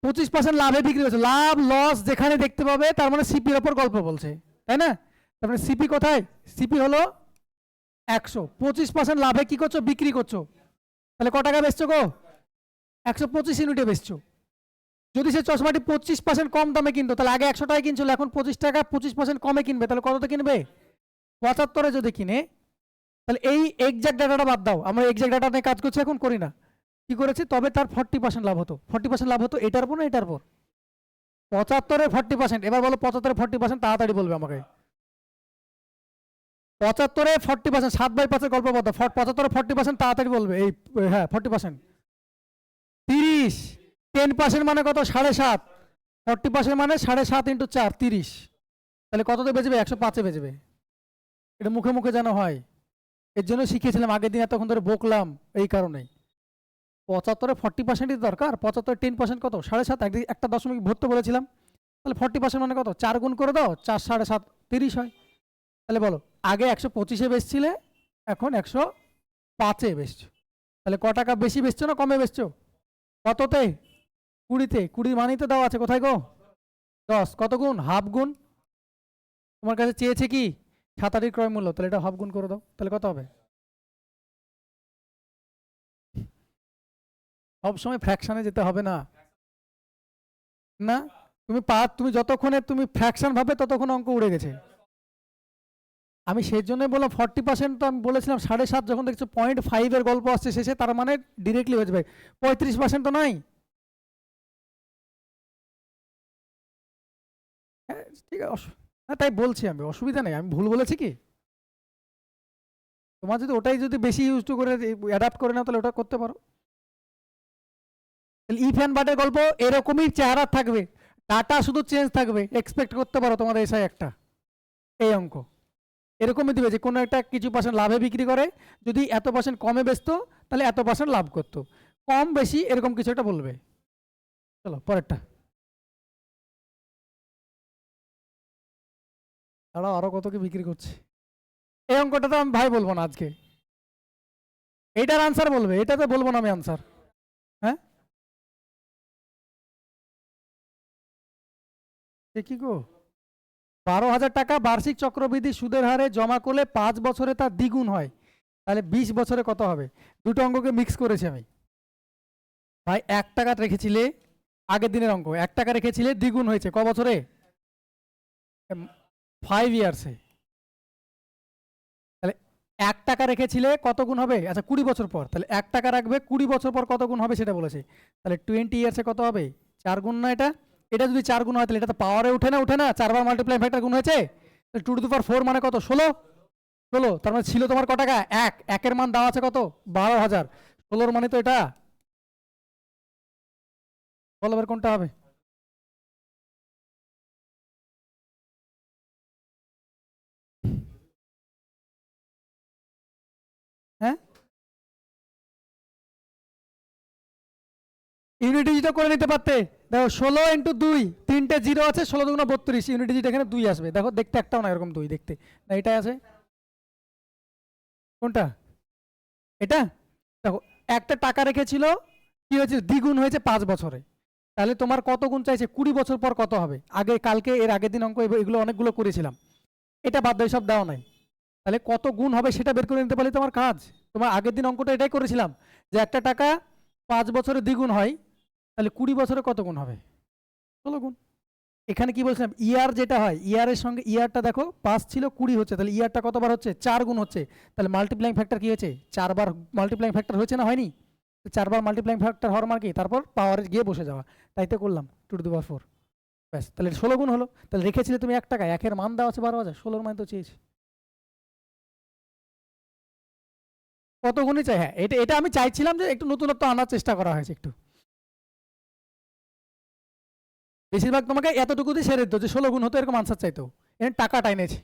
25% লাভে বিক্রি হচ্ছে, লাভ লস যেখানে দেখতে পাবে তার মানে সিপির ওপর গল্প বলছে, তাই না? তার মানে সিপি কোথায়? সিপি হলো 100, 25% লাভে কি করছো? বিক্রি করছো। তাহলে ক টাকা বেচছো গো? 125 ইউনিটে বেচছো। যদি সে চশমাটি 25% কম দামে কিনতো তাহলে আগে 100 টাকায় কিনছিল, এখন 25 টাকা 25% কমে কিনবে, তাহলে কততে কিনবে? 75-এ যদি কিনে। তাহলে এই এক্সাক্ট ডাটাটা বাদ দাও, আমরা এক্সাক্ট ডাটা নিয়ে কাজ করছি এখন, করি না। কি করেছি? তবে তার 40% লাভ হতো। 40% লাভ হতো এটার উপর না এটার উপর? 75-এর 40%। এবার বলো 75-এর 40%, তাড়াতাড়ি বলবে আমাকে। 75-এ 40%, 7/5-এর গল্প বলতো। 75-এর 40% তাড়াতাড়ি বলবে, এই হ্যাঁ 40%। 30, 10% মানে কত? 7.5। 40% মানে 7.5 ইন্টু 4, 30। তাহলে কততে বেচবে? 105-এ বেচবে। এটা মুখে মুখে যেন হয়, এর জন্য শিখিয়েছিলাম আগের দিন, এতক্ষণ ধরে বকলাম এই কারণেই। 75-এ 40%ই দরকার, 75-এ 10% কত? 7.5, একটা দশমিক ভরতে বলেছিলাম। তাহলে 40% মানে কত? 4 গুণ করে দাও, 4 সাড়ে 7 30 হয়। তাহলে বলো আগে 125-এ বেচছিলে, এখন 105-এ বেচছো, তাহলে ক টাকা বেশি বেচছো না কমে বেচছো? কততে? 20-তে। 20 মানেই তো দেওয়া আছে, কোথায় গো? 10। কত গুণ? হাফ গুণ। তোমার কাছে চেয়েছে কি 7-এর ক্রয় মূল্য, তাহলে এটা হাফ গুণ করে দাও, তাহলে কত হবে? সব সময় ফ্র্যাকশনে যেতে হবে না, না তুমি যতক্ষণে তুমি ফ্র্যাকশন ভাবে ততক্ষণ অঙ্ক উড়ে গেছে। আমি সেই জন্যই বললাম 40%, তো আমি বলেছিলাম 7.5, যখন দেখছো 0.5-এর গল্প আসছে শেষে, তার মানে ডিরেক্টলি হয়ে যাবে। 35% তো নাই। হ্যাঁ ঠিক আছে, হ্যাঁ তাই বলছি, আমি অসুবিধা নেই, আমি ভুল বলেছি কি? তোমার যদি ওটাই যদি বেশি ইউজ টু করে অ্যাডাপ্ট করে নাও, তাহলে ওটা করতে পারো। ইফ অ্যান্ড বাটের গল্প এরকমই চেহারা থাকবে, ডাটা শুধু চেঞ্জ থাকবে, এক্সপেক্ট করতে পারো তোমাদের এসআই একটা এই অঙ্ক এরকমই দিবে যে কোনো একটা কিছু পার্সেন্ট লাভে বিক্রি করে, যদি এত পার্সেন্ট কমে বেচতো তাহলে এত পার্সেন্ট লাভ করতো, কম বেশি এরকম কিছু একটা বলবে। চলো পরেরটা। তারা আরো কত কি বিক্রি করছে। এই অঙ্কটা তো আমি ভাই বলবো না আজকে, এইটার আনসার বলবে, এটা তো বলবো না আমি আনসার। হ্যাঁ এ কি গো? 12,000 টাকা বার্ষিক চক্রবৃদ্ধি সুদের হারে জমা করলে 5 বছরে তার দ্বিগুণ হয়, তাহলে 20 বছরে কত হবে? দুটো অঙ্ককে মিক্স করেছি আমি। ভাই 1 টাকা রেখেছিলে, আগের দিনের অঙ্ক, 1 টাকা রেখেছিলে, দ্বিগুণ হয়েছে ক বছরে? 5 ইয়ার্সে। তাহলে 1 টাকা রেখেছিলে কত গুণ হবে? আচ্ছা 20 বছর পর, তাহলে 1 টাকা রাখবে 20 বছর পর কত গুণ হবে সেটা বলেছে। তাহলে 20 ইয়ার্সে কত হবে? 4 গুণ না এটা? এটা যদি 4 গুণ হয় তাহলে এটা তো পাওয়ারে উঠে না, উঠে না, 4 বার মাল্টিপ্লাই ফ্যাক্টর গুণ হয়েছে, তাহলে 2 টু দি পাওয়ার 4 মানে কত? 16। 16, তার মানে ছিল তোমার ক টাকা? 1, 1-এর মান দেওয়া আছে কত? 12,000। 16-র মানে তো এটা, বলো এবার কোনটা হবে? হ্যাঁ ইউনিট ডিজিটও করে নিতে পারতে। দেখো 16 × 2, 3টে 0 আছে, 16 2 32, ইউনিট ডিজিট এখানে 2 আসবে। দেখো দেখতে একটাও না এরকম 2 দেখতে, না এটাই আছে। কোনটা? এটা। দেখো একটা টাকা রেখেছিল, কি হয়েছে? দ্বিগুণ হয়েছে 5 বছরে, তাহলে তোমার কত গুণ চাইছে? 20 বছর পর কত হবে? আগে কালকে এর আগের দিন অঙ্ক এগুলো অনেকগুলো করেছিলাম, এটা বাদ দিয়ে সব দেওয়া নাই, তাহলে কত গুণ হবে সেটা বের করে নিতে পারলে তোমার কাজ। তোমার আগের দিন অঙ্কটা এটাই করেছিলাম যে একটা টাকা 5 বছরে দ্বিগুণ হয়, তাহলে 20 বছরে কত গুণ হবে? 16 গুণ। এখানে কি বলছিলাম, ইয়ার যেটা হয়, ইয়ারের সঙ্গে ইয়ারটা দেখো 5 ছিল 20 হচ্ছে, তাহলে ইয়ারটা কতবার হচ্ছে? 4 গুণ হচ্ছে, তাহলে মাল্টিপ্লাইং ফ্যাক্টর কি হয়েছে? 4 বার মাল্টিপ্লাইং ফ্যাক্টর হয়েছে না হয়নি? 4 বার মাল্টিপ্লাইং ফ্যাক্টর হওয়ার মানে কি? তারপর পাওয়ারে গিয়ে বসে যাওয়া, তাই তো করলাম 2 টু দি পাওয়ার 4, ব্যাস, তাহলে 16 গুণ হলো। তাহলে রেখেছিলে তুমি 1 টাকা, 1-এর মান দেওয়া আছে 12,000, 16-র মান তো চেয়েছি, কত গুণই চাই? হ্যাঁ এটা এটা আমি চাইছিলাম যে একটু নতুনত্ব আনার চেষ্টা করা হয়েছে একটু, বেশিরভাগ তোমাকে এতটুকু দিয়ে সেরে দিত যে 16 গুণ হতো, এরকম আনসার চাইতো, এর টাকাটা এনেছে।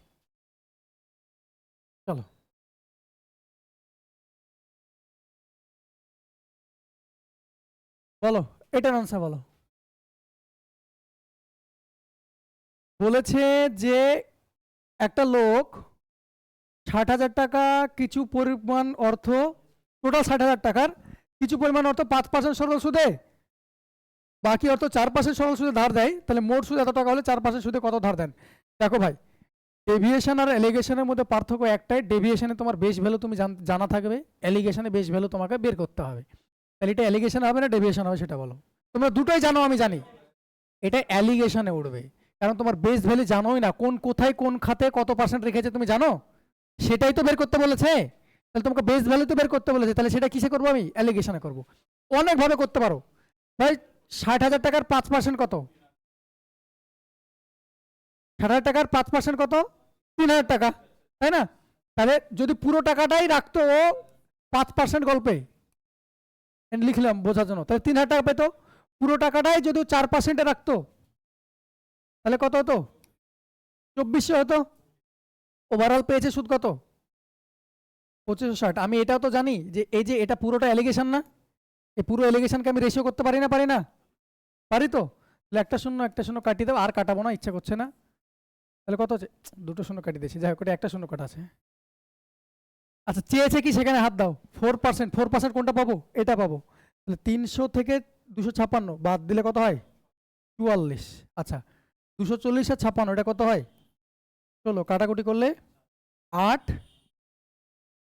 চলো বলো এটার আনসার বলো। বলেছে যে একটা লোক 60,000 টাকা কিছু পরিমাণ অর্থ, টোটাল 60,000 টাকার কিছু পরিমাণ অর্থ 5% সরল সুদে, বাকি অর্থ 4% সরল সুদে ধার দেয়, তাহলে মোট সুদ এত টাকা হলে 4% সুদে কত ধার দেন? দেখো ভাই, ডেভিয়েশন আর এলিগেশনের মধ্যে পার্থক্য একটাই, ডেভিয়েশনে তোমার বেস ভ্যালু তুমি জানা থাকবে, এলিগেশনে বেস ভ্যালু তোমাকে বের করতে হবে। তাহলে এটা এলিগেশন হবে না ডেভিয়েশন হবে সেটা বলো? তোমরা দুটোই জানো আমি জানি, এটা অ্যালিগেশনে উঠবে, কারণ তোমার বেস ভ্যালু জানোই না, কোন কোথায় কোন খাতে কত পার্সেন্ট রেখেছে তুমি জানো, সেটাই তো বের করতে বলেছে। তাহলে তোমাকে বেস ভ্যালু তো বের করতে বলেছে, তাহলে সেটা কিসে করবো? আমি অ্যালিগেশনে করবো। অনেকভাবে করতে পারো ভাই। 60,000 টাকার 5% কত? 60,000 টাকার 5% কত? 3,000 টাকা, তাই না? তাহলে যদি পুরো টাকাটাই রাখতো ও 5% গল্পে, লিখলাম বোঝার জন্য, তাহলে 3,000 টাকা পেতো। পুরো টাকাটাই যদি 4%-এ রাখতো তাহলে কত হতো? 2,400 হতো। ওভারঅল পেয়েছে সুদ কত? 2,560। আমি এটাও তো জানি যে এই যে এটা পুরোটা অ্যালিগেশন না, এই পুরো অ্যালিগেশনকে আমি রেশিও করতে পারি না, পারি না? পারি তো। তাহলে একটা শূন্য কাটিয়ে দেবো, আর কাটাবো না, ইচ্ছা করছে না। তাহলে কত আছে? দুটো শূন্য কাটিয়ে দিয়েছি, যাই হোক একটা শূন্য কাটা আছে। আচ্ছা চেয়েছে কি সেখানে হাত দাও। 4%, 4% কোনটা পাবো? এটা পাবো। তাহলে 300 থেকে 256 বাদ দিলে কত হয়? 44। আচ্ছা 240 আর 56 এটা কত হয়? চলো কাটাকুটি করলে 8,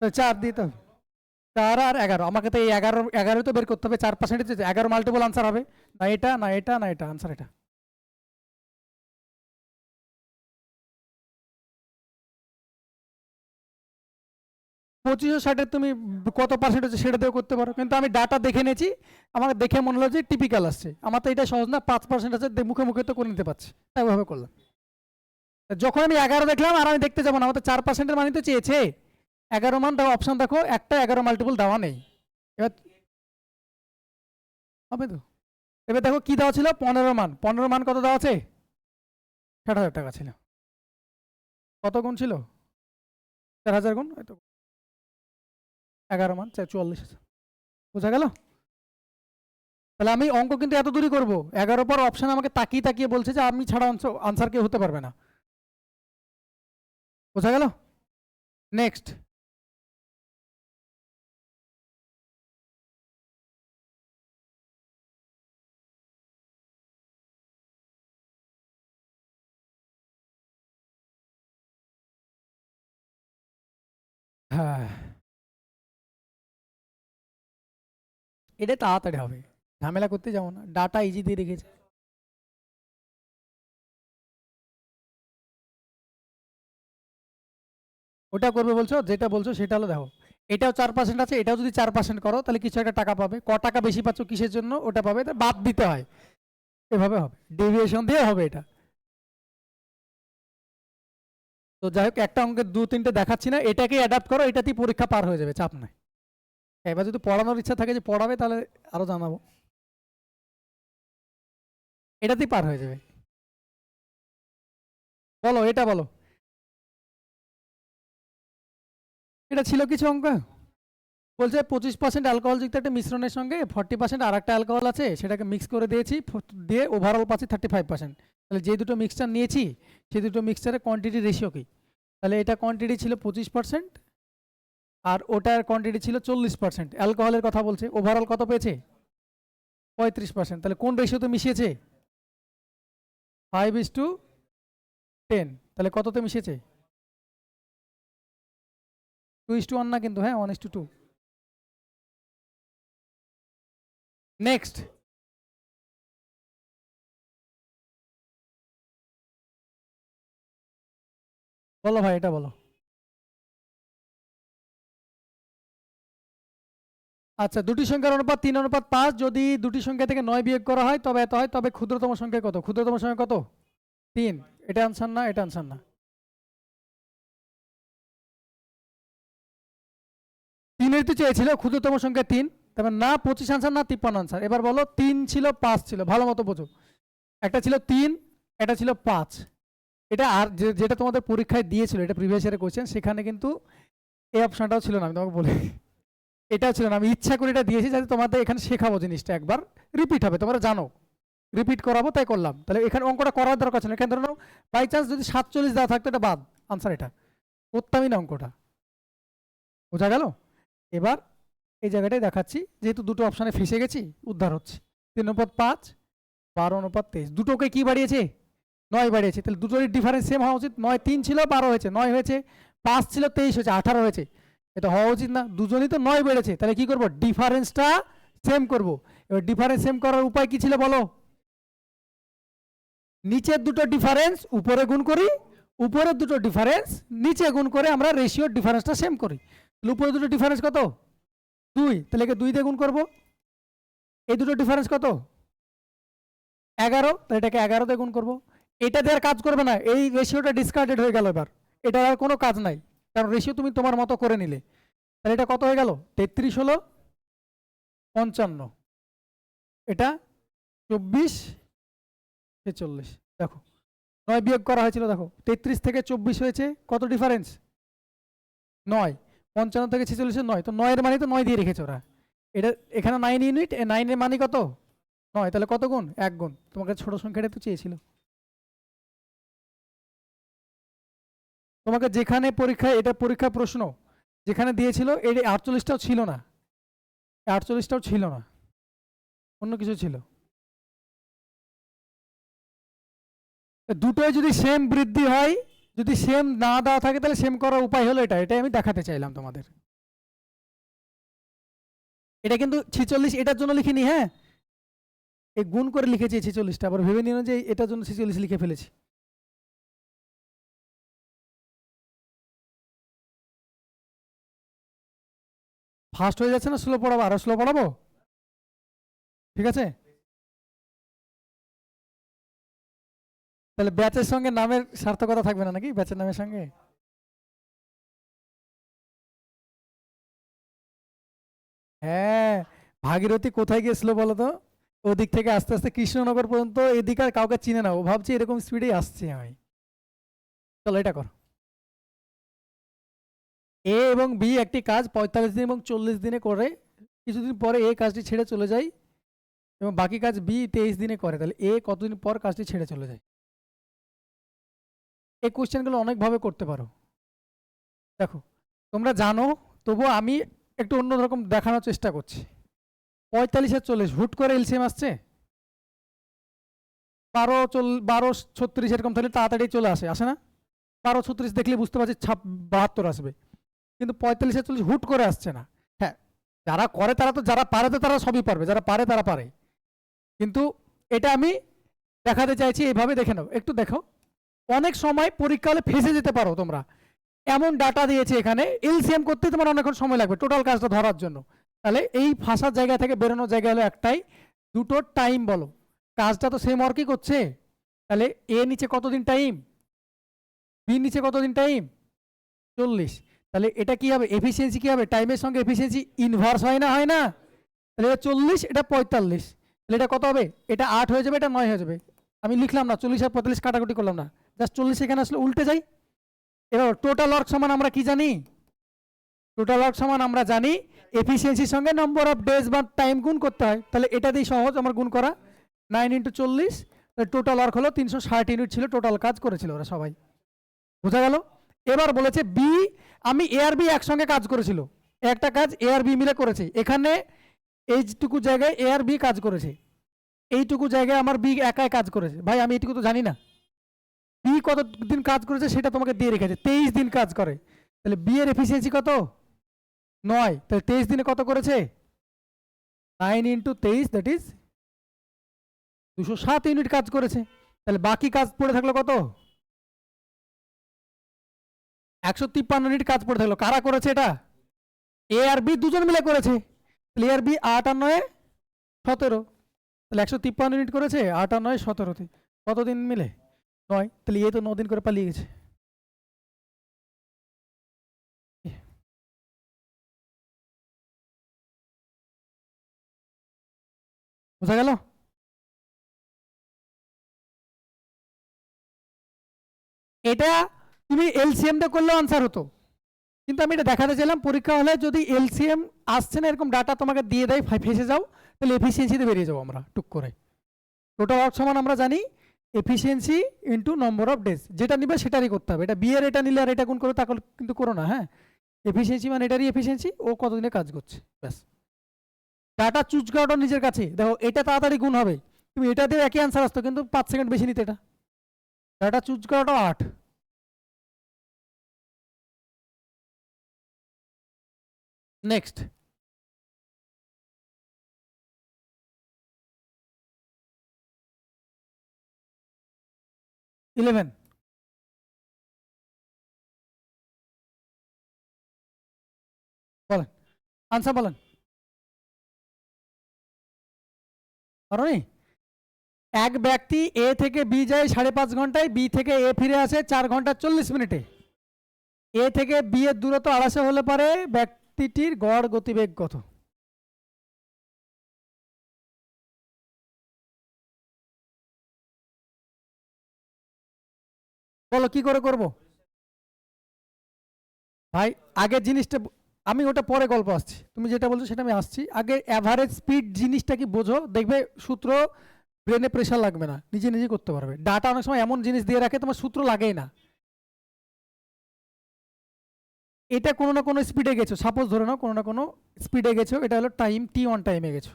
4 দিতে হবে। 4 আর 11, আমাকে তো এই 11 তো বের করতে হবে। 4% 11 মাল্টিপল আনসার হবে না, এটা না এটা না এটা, আনসার এটা। পঁচিশশো ষাটের তুমি কত পার্সেন্ট হচ্ছে সেটা দিয়েও করতে পারো, কিন্তু আমি ডাটা দেখে নিয়েছি, আমার দেখে মনে হলো যে টিপিক্যাল আসছে। আমার তো এটা সহজ না, 5% আছে, মুখে মুখে তো করে নিতে পারছি, তাই ওইভাবে করলাম। যখন আমি 11 দেখলাম আর আমি দেখতে যাবো না, আমার তো 4%-এর মানে তো চেয়েছে। 11 মান দাও, অপশন দেখো, একটা 11 মাল্টিপল দেওয়া নেই। এবার হবে তো। এবার দেখো কি দেওয়া ছিল, 15 মান। 15 মান কত দেওয়া আছে? 60,000 টাকা ছিল। কত গুণ ছিল? 4,000 গুণ, 11 মান 44 আছে। বোঝা গেল? তাহলে আমি অঙ্ক কিন্তু এত দূরই করবো। 11 পর অপশন আমাকে তাকিয়ে তাকিয়ে বলছে যে আমি ছাড়া আনসার কেউ হতে পারবে না। বোঝা গেল? নেক্সট। হ্যাঁ এটা তাড়াতাড়ি হবে, ঝামেলা করতে যাবো না, ডাটা ইজি দিয়ে রেখেছে। ওটা করবে বলছো, যেটা বলছো সেটা হলো দেখো, এটাও 4% আছে, এটাও যদি 4% করো তাহলে কিছু একটা টাকা পাবে। ক টাকা বেশি পাচ্ছ কিসের জন্য ওটা পাবে, তা বাদ দিতে হয়, এভাবে হবে, ডেভিয়েশন দিয়ে হবে এটা। তো যাই হোক একটা অঙ্কের 2-3টে দেখাচ্ছি না, এটাকে অ্যাডাপ্ট করো, এটাতেই পরীক্ষা পার হয়ে যাবে, চাপ নাই। এবার যদি পড়ানোর ইচ্ছা থাকে যে পড়াবে তাহলে আরো জানাবো, এটাতেই পার হয়ে যাবে। বলো এটা বলো। এটা ছিল কিছু অঙ্ক, বলছে 25% অ্যালকোহলযুক্ত একটা মিশ্রণের সঙ্গে 40% আর একটা অ্যালকোহল আছে, সেটাকে মিক্স করে দিয়েছি, দিয়ে ওভারঅল পাচ্ছি 35%। তাহলে যে দুটো মিক্সচার নিয়েছি সেই দুটো মিক্সচারের কোয়ান্টিটি রেশিও কি? তাহলে এটা কোয়ান্টিটি ছিল 25% আর ওটার কোয়ান্টিটি ছিল 40%। অ্যালকোহলের কথা বলছে, ওভারঅল কত পেয়েছে? 35%। তাহলে কোন রেশিওতে মিশিয়েছে? 5:10। তাহলে কততে মিশিয়েছে? 2:1 না কিন্তু, হ্যাঁ 1:2। নেক্সট। বলো ভাই এটা বলো। আচ্ছা দুটি সংখ্যার অনুপাত 3:5, যদি দুটি সংখ্যা থেকে 9 বিয়োগ করা হয় তবে এত হয়, তবে ক্ষুদ্রতম সংখ্যা কত? ক্ষুদ্রতম সংখ্যা কত? 3। এটা আনসার না, এটা আনসার না। 3-এর তো চেয়েছিল, ক্ষুদ্রতম সংখ্যা 3, তারপর না 25 আনসার না 53 আনসার। এবার বলো 3 ছিল 5 ছিল, ভালো মতো বোঝো। একটা ছিল 3, এটা ছিল 5। এটা আর যেটা তোমাদের পরীক্ষায় দিয়েছিল, এটা প্রিভিয়াস ইয়ারের কোশ্চেন, সেখানে কিন্তু এই অপশনটাও ছিল না, আমি তোমাকে বলি। এটাও ছিল না, আমি ইচ্ছা করে এটা দিয়েছি যাতে তোমাদের এখানে শেখাবো, জিনিসটা একবার রিপিট হবে, তোমরা জানো, রিপিট করাবো তাই করলাম। তাহলে এখানে অঙ্কটা করার দরকার ছিল, এখানে ধরো বাই চান্স যদি 47 দেওয়া থাকতো, এটা বাদ, আনসার এটা করতামই না অঙ্কটা। বোঝা গেল? এবার এই জায়গাটাই দেখাচ্ছি, যেহেতু দুটো অপশানে ফেসে গেছি, উদ্ধার হচ্ছে। 3:5, 12:23, দুটোকে কি বাড়িয়েছে? 9 বাড়িয়েছে। তাহলে দুটোরই ডিফারেন্স সেম হওয়া উচিত। 9 3 ছিল 12 হয়েছে, 9 হয়েছে, 5 ছিল 23 হয়েছে, 18 হয়েছে। এটা হওয়া উচিত না, দুজনই তো 9 বেড়েছে, তাহলে কি করব? ডিফারেন্সটা সেম করব। এবার ডিফারেন্স সেম করার উপায় কি ছিল বলো? নিচের দুটো ডিফারেন্স উপরে গুণ করি, উপরের দুটো ডিফারেন্স নিচে গুণ করে আমরা রেশিওর ডিফারেন্সটা সেম করি। উপরে দুটো ডিফারেন্স কত? 2, তাহলে 2 দিয়ে গুণ করব। এই দুটো ডিফারেন্স কত? 11, তাহলে এটাকে 11 দিয়ে গুণ করব। এটা দিয়ে আর কাজ করবে না, এই রেশিওটা ডিসকার্ডেড হয়ে গেল, এবার এটা আর কোনো কাজ নাই, কারণ রেশিও তুমি তোমার মতো করে নিলে। তাহলে এটা কত হয়ে গেল? 33 হলো 55, এটা 24 46। দেখো 9 বিয়োগ করা হয়েছিল, দেখো 33 থেকে 24 হয়েছে, কত ডিফারেন্স? 9। 55 থেকে 46 9, তো 9 এর মানে তো 9 দিয়ে রেখেছে ওরা। এটা এখানে 9 ইউনিট, 9 এর মানে কত? 9, তাহলে কত গুণ? 1 গুণ। তোমাকে ছোট সংখ্যাটা তো চেয়েছিল। তোমাকে যেখানে পরীক্ষায়, এটা পরীক্ষা প্রশ্ন যেখানে দিয়েছিল, এই 48টাও ছিল না, 48টাও ছিল না, অন্য কিছু ছিল। দুটোই যদি সেম বৃদ্ধি হয়, যদি সেম না দেওয়া থাকে, তাহলে সেম করার উপায় হলো এটা। এটাই আমি দেখাতে চাইলাম তোমাদের। এটা কিন্তু 46 এটার জন্য লিখিনি, হ্যাঁ, এই গুণ করে লিখেছি 46টা, আবার ভেবে নিও যে এটার জন্য 46 লিখে ফেলেছি। ফাস্ট হয়ে যাচ্ছে না? স্লো পড়াবো? আরো স্লো পড়াবো? ঠিক আছে, তাহলে ব্যাচের সঙ্গে নামের সার্থকতা থাকবে না নাকি? ব্যাচের নামের সঙ্গে হ্যাঁ। ভাগীরথী কোথায় গিয়েছিল বলো তো? ওদিক থেকে আস্তে আস্তে কৃষ্ণনগর পর্যন্ত, এদিক আর কাউকে চিনে না, ও ভাবছে এরকম স্পিডেই আসছি আমি। চলো এটা কর। এ এবং বি একটি কাজ 45 দিন এবং 40 দিনে করে, কিছুদিন পরে এ কাজটি ছেড়ে চলে যায় এবং বাকি কাজ বি 23 দিনে করে, তাহলে এ কতদিন পর কাজটি ছেড়ে চলে যায়? এই কোশ্চেনগুলো অনেকভাবে করতে পারো। দেখো, তোমরা জানো, তবুও আমি একটু অন্যরকম দেখানোর চেষ্টা করছি। 45 আর 40 হুট করে এলসিএম আসছে? 12 36 এরকম, তাহলে তাড়াতাড়ি চলে আসে, আসে না? 12 36 দেখলে বুঝতে পারছি 72 আসবে, কিন্তু 45 আর 40 হুট করে আসছে না। হ্যাঁ, যারা করে তারা তো, যারা পারে তো তারা সবই পারবে, যারা পারে তারা পারে, কিন্তু এটা আমি দেখাতে চাইছি। এইভাবে দেখে নাও, একটু দেখো। অনেক সময় পরীক্ষা হলে ফেসে যেতে পারো তোমরা। এমন ডাটা দিয়েছে এখানে, এলসিএম করতে তোমার অনেকক্ষণ সময় লাগবে টোটাল কাজটা ধরার জন্য। তাহলে এই ফাঁসার জায়গা থেকে বেরোনোর জায়গা হলো একটাই, দুটো টাইম বলো। কাজটা তো সেম ওয়ার্কই করছে, তাহলে এ নিচে কতদিন টাইম, বি নিচে কতদিন টাইম? 40। তাহলে এটা কি হবে? এফিসিয়েন্সি কি হবে? টাইমের সঙ্গে এফিসিয়েন্সি ইনভার্স হয় না, হয় না? তাহলে এটা 40, এটা 45, তাহলে এটা কত হবে? এটা 8 হয়ে যাবে, এটা 9 হয়ে যাবে। আমি লিখলাম না 40 আর 45 কাটাকুটি করলাম না, জাস্ট 40 এখানে আসলে উল্টে যাই। এবার টোটাল ওয়ার্ক সমান আমরা কি জানি? টোটাল ওয়ার্ক সমান আমরা জানি এফিসিয়েন্সির সঙ্গে নম্বর অফ ডেজ বা টাইম গুণ করতে হয়, তাহলে এটা দিয়ে সহজ আমার গুণ করা। 9 × 40, টোটাল ওয়ার্ক হলো 360 ইউনিট ছিল, টোটাল কাজ করেছিল ওরা সবাই। বোঝা গেল? এবার বলেছে বি, আমি এ আর বি একসঙ্গে কাজ করেছিল, একটা কাজ এ আর বি মিলে করেছে। এখানে এইটুকু জায়গায় এ আর বি কাজ করেছে, এইটুকু জায়গায় আমার বি একাই কাজ করেছে। ভাই আমি এইটুকু তো জানি না, বি কতদিন কাজ করেছে সেটা তোমাকে দিয়ে রেখেছে, 23 দিন কাজ করে। তাহলে বি এর এফিসিয়েন্সি কত? 9, তাহলে 23 দিনে কত করেছে? 9 × 23, দ্যাট ইজ 207 ইউনিট কাজ করেছে। তাহলে বাকি কাজ পড়ে থাকলো কত? 153 ইউনিট কাজ পড়ে থাকলো। কারা করেছে এটা? এ আর বি দুজন মিলে করেছে। তাহলে এ আর বি 8 আর 9 17, তাহলে 153 ইউনিট করেছে, 8 আর 9 17তে কতদিন মিলে? 9। তাহলে এ তো 9 দিন করে পালিয়ে গেছে। বোঝা গেল? এটা তুমি এলসিএম টা করলেও আনসার হতো, কিন্তু আমি এটা দেখাতে চাইলাম পরীক্ষা হলে যদি এলসিএম আসছে না এরকম ডাটা তোমাকে দিয়ে দেয়, ফেসে যাও, তাহলে এফিসিয়েন্সিতে বেরিয়ে যাবো আমরা টুক করে। টোটাল ওয়ার্ক সমান আমরা জানি efficiency into number of days, যেটা নিবে সেটারই করতে হবে। এটা বি এর এটা নিলে আর এটা গুণ করে তা কিন্তু করো না, হ্যাঁ। এফিসিয়েন্সি মানে এটারই এফিসিয়েন্সি, ও কতদিনে কাজ করছে, ব্যাস। ডাটা চুজ করাটা নিজের কাছে। দেখো এটা তাড়াতাড়ি গুণ হবে, তুমি এটা দিয়ে একই আনসার আসতো, কিন্তু 5 সেকেন্ড বেশি নিতে। এটা ডাটা চুজ করাটাও 8। নেক্সট, ইলেভেন, বলেন আনসার বলেন। পারোনি? এক ব্যক্তি এ থেকে বি যায় 5.5 ঘন্টায়, বি থেকে এ ফিরে আসে 4 ঘন্টা 40 মিনিটে। এ থেকে বি এর দূরত্ব 250 হলে পারে ব্যক্তিটির গড় গতিবেগ কত? বলো কি করে করব? ভাই আগের জিনিসটা আমি ওটা পরে গল্প আসছি, তুমি যেটা বলছো সেটা আমি আসছি। আগে অ্যাভারেজ স্পিড জিনিসটা কি বোঝো, দেখবে সূত্র ব্রেনে প্রেশার লাগবে না, নিজে নিজে করতে পারবে। ডাটা অনেক সময় এমন জিনিস দিয়ে রাখে তোমার সূত্র লাগেই না। এটা কোনো না কোনো স্পিডে গেছো, সাপোজ ধরে নাও কোনো না কোনো স্পিডে গেছো, এটা হলো টাইম T1 টাইমে গেছো,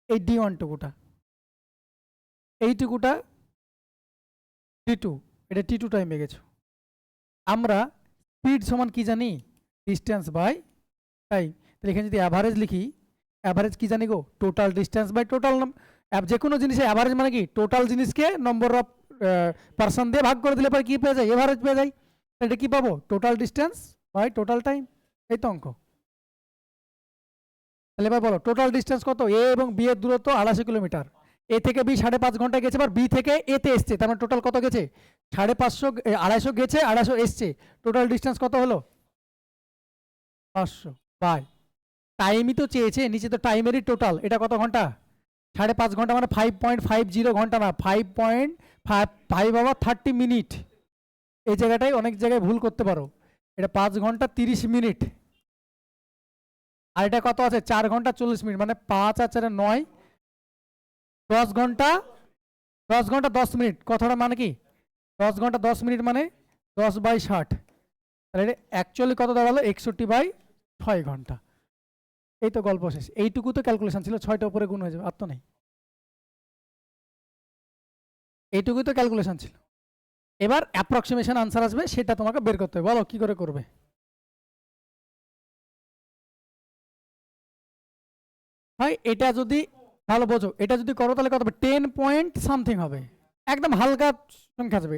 এই D1 টুকুটা, এইটুকুটা T2, এটা T2 টাইমে গেছো। আমরা স্পিড সমান কি জানি, ডিস্টেন্স বাই টাইম। তাহলে এখানে যদি অ্যাভারেজ লিখি, অ্যাভারেজ কি জানি গো, টোটাল ডিস্টেন্স বাই টোটাল। যে কোনো জিনিসে অ্যাভারেজ মানে কি, টোটাল জিনিসকে নম্বর অফ পার্সন দিয়ে ভাগ করে দিলে পরে কি পেয়ে যায়, এভারেজ পেয়ে যায়। এটা কি পাবো, total distance by total time, এই তো অঙ্ক। তাহলে এবার বলো টোটাল ডিস্টেন্স কত, এ এবং বি এর দূরত্ব 250 কিলোমিটার, এ থেকে বি 5.5 ঘন্টা গেছে, এবার বি থেকে এ তে এসছে, তার মানে টোটাল কত গেছে, 550, 250 গেছে, 250 এসছে, টোটাল ডিস্টেন্স কত হলো 500 বাই টাইমই তো চেয়েছে, নিচে তো টাইমেরই টোটাল, এটা কত ঘন্টা, 5.5 ঘন্টা, মানে 5.50 ঘন্টা না, 5.5 আবার 30 মিনিট। এই জায়গাটাই অনেক জায়গায় ভুল করতে পারো, এটা 5 ঘন্টা 30 মিনিট, আর এটা কত আছে 4 ঘন্টা 40 মিনিট, মানে 5 আর 4 9, 10 ঘন্টা, 10 ঘন্টা 10 মিনিট, কথাটা মানে কি 10 ঘন্টা 10 মিনিট মানে 10/60, তাহলে এটা অ্যাকচুয়ালি কত দাঁড়ালো 61/6 ঘন্টা। এই তো গল্প শেষ, এইটুকু তো ক্যালকুলেশন ছিল, 6টা উপরে গুণ হয়ে যাবে, আর তো নেই, এইটুকুই তো ক্যালকুলেশন ছিল। এবার অ্যাপ্রক্সিমেশন আনসার আসবে, সেটা তোমাকে বের করতে হবে, বলো কি করে করবে। ভাই এটা যদি ভালো বোঝো, এটা যদি করো তাহলে কত হবে, 10 পয়েন্ট সামথিং হবে, একদম হালকা সংখ্যা আসবে।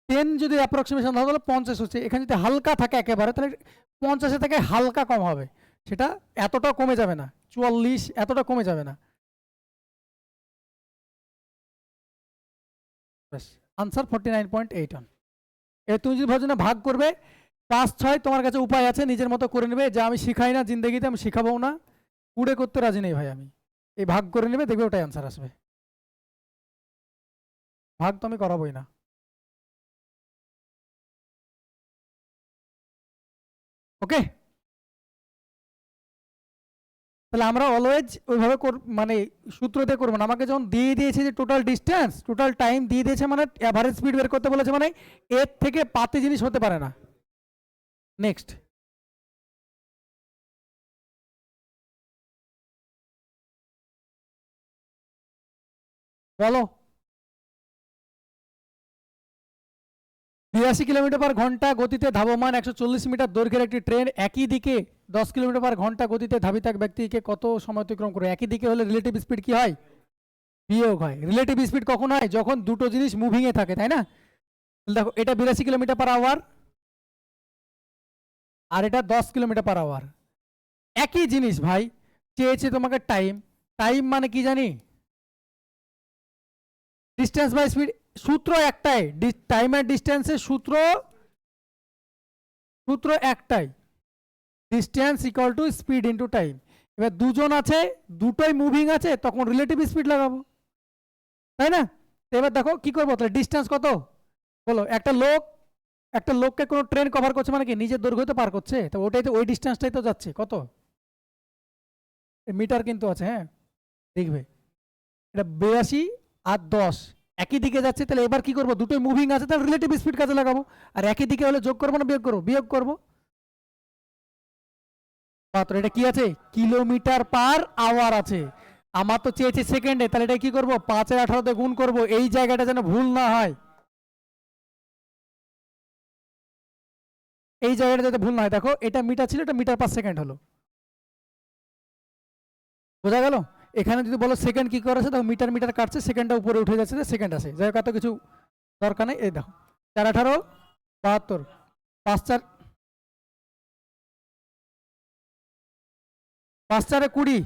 10 যদি অ্যাপ্রক্সিমেশন ধরো তাহলে 50 হচ্ছে, এখানে যদি হালকা থাকে একেবারে তাহলে 50 থেকে হালকা কম হবে, সেটা এতটা কমে যাবে না, 44 এতটা কমে যাবে না। আনসার 49.81। তুমি যদি ভাবছো না ভাগ করবে 5 6, তোমার কাছে উপায় আছে, নিজের মতো করে নেবে, যা আমি শিখাই না জিন্দগিতে, আমি শিখাবো না, কুড়ে করতে রাজি নেই ভাই আমি, এই ভাগ করে নেবে, দেখবে ওটাই আনসার আসবে, ভাগ তো আমি করাবোই না। ওকে, তাহলে আমরা অলওয়েজ ওইভাবে মানে সূত্র দিয়ে করবো না, আমাকে যখন দিয়ে দিয়েছে যে টোটাল ডিস্টেন্স টোটাল টাইম দিয়ে দিয়েছে, মানে অ্যাভারেজ স্পিড বের করতে বলেছে, মানে এর থেকে পাতে জিনিস হতে পারে না। নেক্সট, বলো 82 কিলোমিটার/ঘন্টা গতিতে ধাবমান 140 মিটার দৈর্ঘ্যের একটি ট্রেন একই দিকে 10 কিলোমিটার/ঘন্টা গতিতে ধাবিত এক ব্যক্তিকে কত সময় অতিক্রম করে, একই দিকে হলে রিলেটিভ স্পিড কি হয়, বিয়োগ হয়। রিলেটিভ স্পিড কখন হয়, যখন দুটো জিনিস মুভিং এ থাকে, তাই না। দেখো এটা 82 কিলোমিটার/আওয়ার, আর এটা 10 কিলোমিটার/আওয়ার, একই জিনিস ভাই, চেয়েছে তোমাকে টাইম, টাইম মানে কি জানি, ডিস্টেন্স বাই স্পিড, সূত্র একটাই, টাইম আর ডিস্টেন্সের সূত্র, সূত্র একটাই, distance equal to speed into time. এবার দুজন আছে, দুটোই মুভিং আছে, তখন রিলেটিভ স্পিড লাগাবো, তাই না। এবার দেখো কি করবো, তাহলে ডিস্টেন্স কত বলো, একটা লোককে কোনো ট্রেন কভার করছে মানে কি নিজের দৈর্ঘ্য তো পার করছে, তো ওটাই তো, ওই ডিস্টেন্সটাই তো যাচ্ছে, কত মিটার কিন্তু আছে, হ্যাঁ দেখবে, এটা 82 আর 10 একই দিকে যাচ্ছে, তাহলে এবার কি করবো, দুটোই মুভিং আছে, তাহলে রিলেটিভ স্পিড কাজে লাগাবো, আর একই দিকে হলে যোগ করবো না বিয়োগ করবো, বিয়োগ করবো, মাত্র এটা কি আছে, কিলোমিটার/আওয়ার আছে, আমার তো চেয়েছে সেকেন্ডে, তাহলে এটা কি করবো 5 আর 18 গুণ করবো, এই জায়গাটা যেন ভুল না হয়, এই জায়গাটা যাতে ভুল না হয়। দেখো এটা মিটার ছিল, এটা মিটার/সেকেন্ড হলো, বোঝা গেল। এখানে যদি বলো সেকেন্ড কি করেছে, দেখো মিটার মিটার কাটছে, সেকেন্ডটা উপরে উঠে যাচ্ছে, সেকেন্ড আছে, যাই হোক এত কিছু দরকার নেই। এই দেখো 4 18 72, 5 4, 5 4 20,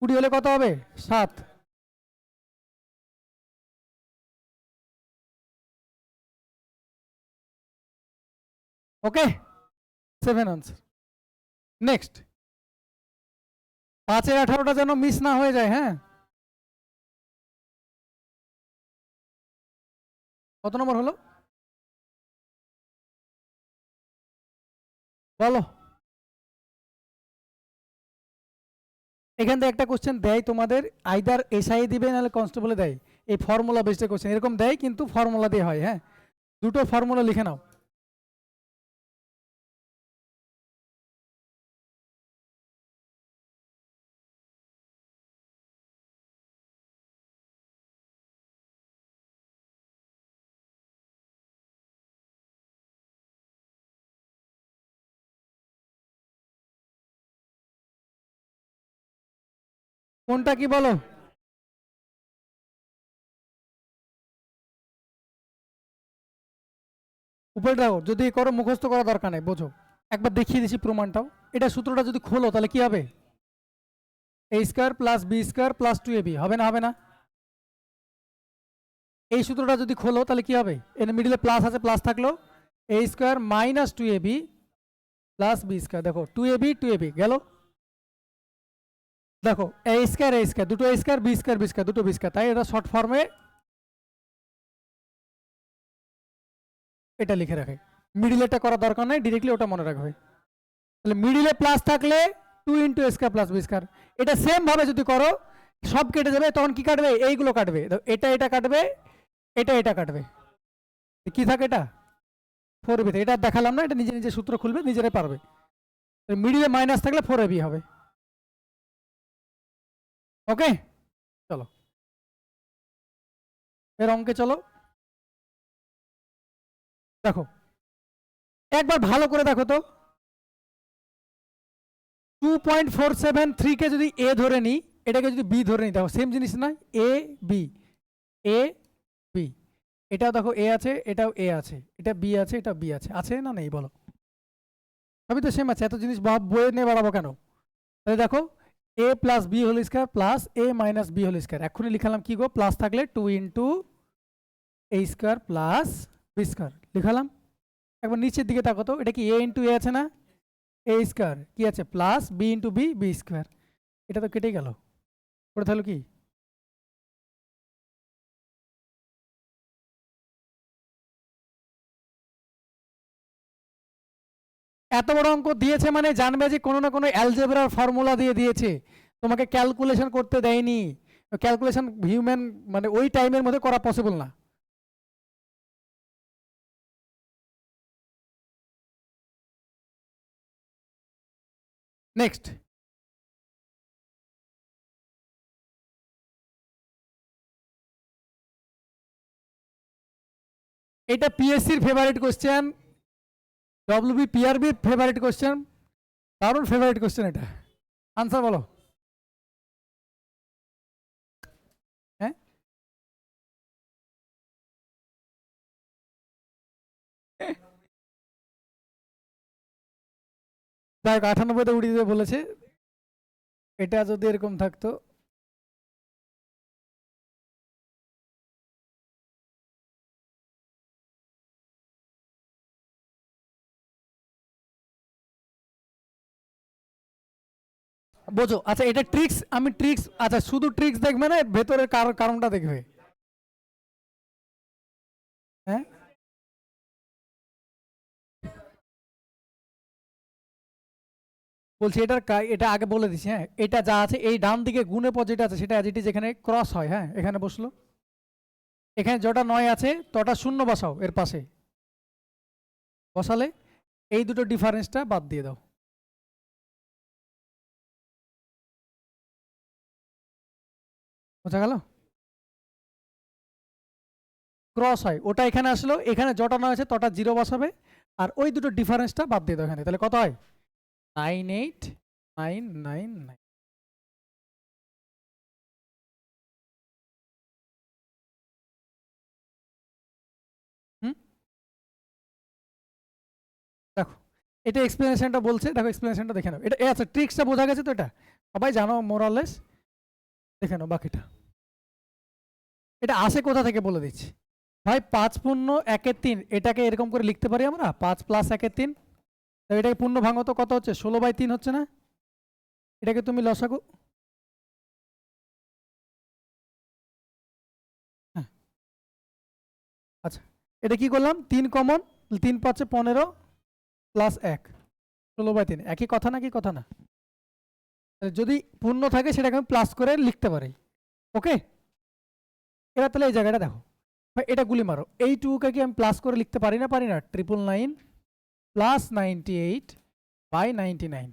20 হলে কত হবে 7, ওকে 7 আনসার। নেক্সট, 5 এর 18টা যেন মিস না হয়ে যায়, হ্যাঁ। কত নম্বর হলো বলো, এখান থেকে একটা কোশ্চেন দেয় তোমাদের, আইদার এসআই দিবে নাহলে কনস্টেবলে দেয়, এই ফর্মুলা বেসড কোশ্চেন এরকম দেয়, কিন্তু ফর্মুলা দিয়ে হয়। হ্যাঁ, দুটো ফর্মুলা লিখে নাও। কোনটা কি বলো? উপরে দাও, যদি করো মুখস্থ করা দরকার নেই, বোঝো। একবার দেখিয়ে দিচ্ছি প্রমাণটাও। এটা সূত্রটা যদি খোলো তাহলে কি হবে? A square plus B square plus 2ab হবে না? হবে না? এই সূত্রটা যদি খোলো তাহলে কি হবে? এর মিডিলে প্লাস আছে, প্লাস থাকলো A square minus 2ab plus B square. দেখো 2ab গেল। দেখো এ স্কোয়ার দুটো এ স্কোয়ার, বি স্কোয়ার দুটো বি স্কোয়ার, তাই এটা শর্ট ফর্মে এটা লিখে রাখে। মিডিলেটা করার দরকার নাই, ডিরেক্টলি ওটা মনে রাখবে। তাহলে মিডিলে প্লাস থাকলে 2 into A square plus B square. এটা সেম ভাবে যদি করো সব কেটে যাবে, তখন কি কাটবে? এইগুলো কাটবে, এটা এটা কাটবে, এটা এটা কাটবে। কি থাকে এটা? 4ab। এটা দেখালাম না, এটা নিজে নিজে সূত্র খুলবে, নিজেরাই পারবে। মিডিলে মাইনাস থাকলে 4ab হবে। ওকে, চলো এর অঙ্কে চলো। দেখো একবার ভালো করে দেখো তো, 2.473 কে যদি এ ধরে নিই, এটাকে যদি বি ধরে নিই, দেখো সেম জিনিস না? এ বি, এ বি, এটাও দেখো এ আছে, এটাও এ আছে, এটা বি আছে, এটা বি আছে, আছে না নেই বলো? সবই তো সেম আছে, এত জিনিস বইয়ে নিয়ে বাড়াবো কেন? তাহলে দেখো A plus B whole square plus A minus B whole square. এক্ষুনি লিখালাম কি গো? প্লাস থাকলে 2 into A square plus B square লিখালাম। একবার নিচের দিকে তাকো তো, এটা কি এ ইন্টু এ আছে না? এ স্কোয়ার কি আছে? Plus B into B, B square. এটা তো কেটে গেল, ওটা তাহলে কি? এত বড় অঙ্ক দিয়েছে মানে জানবে যে কোনো না কোনো অ্যালজেব্রার ফর্মুলা দিয়ে দিয়েছে, তোমাকে ক্যালকুলেশন করতে দেয়নি। ক্যালকুলেশন হিউম্যান মানে ওই টাইমের মধ্যে করা পসিবল না। নেক্সট, এটা পিএসসির ফেভারিট কোশ্চেন, পিআরবির ফেভারিট কোশ্চেন, দারুণ ফেভারিট কোশ্চেন এটা। আনসার বলো। হ্যাঁ, দেখ 98তে উড়িয়ে দিতে বলেছে, এটা যদি এরকম থাকতো। বোঝো, আচ্ছা এটা ট্রিক্স, আমি ট্রিক্স, আচ্ছা শুধু ট্রিক্স দেখবে না, ভেতরের কারণটা দেখবে। হ্যাঁ, বলছি এটার এটা আগে বলে দিচ্ছি। হ্যাঁ, এটা যা আছে এই ডান দিকে গুণের পর যেটা আছে সেটা অ্যাজ ইট ইজ এখানে ক্রস হয়। হ্যাঁ, এখানে বসলো, এখানে যটা 9 আছে তটা শূন্য বসাও এর পাশে, বসালে এই দুটো ডিফারেন্সটা বাদ দিয়ে দাও। বোঝা গেল? ক্রস হয়, ওটা এখানে আসলো, এখানে যটা 9 আছে তটা 0 বসাবে, আর ওই দুটো ডিফারেন্সটা বাদ দিয়ে দাও এখানে, তাহলে কত হয়? 98999। হুম, দেখো এটা এক্সপ্লেনেশনটা বলছে, দেখো এক্সপ্লেনেশনটা দেখে নাও। এটা আচ্ছা ট্রিক্সটা বোঝা গেছে তো? এটা সবাই জানো মোরালেস, দেখে নাও বাকিটা। এটা আসে কোথা থেকে বলে দিচ্ছি ভাই। 5 পূর্ণ 1/3, এটাকে এরকম করে লিখতে পারি আমরা, 5 প্লাস 1/3। এটাকে পূর্ণ ভাঙো তো কত হচ্ছে? 16/3 হচ্ছে না? এটাকে তুমি লসাগু, হ্যাঁ আচ্ছা, এটা কি করলাম? 3 কমন, 3 5 15 প্লাস 1, 16/3। একই কথা না? কি কথা না? যদি পূর্ণ থাকে সেটাকে আমি প্লাস করে লিখতে পারি। ওকে, এবার তাহলে এই জায়গাটা দেখো, এটা গুলি মারো, এই টুকে কি আমি প্লাস করে লিখতে পারি না? পারি না। 999 প্লাস 98/99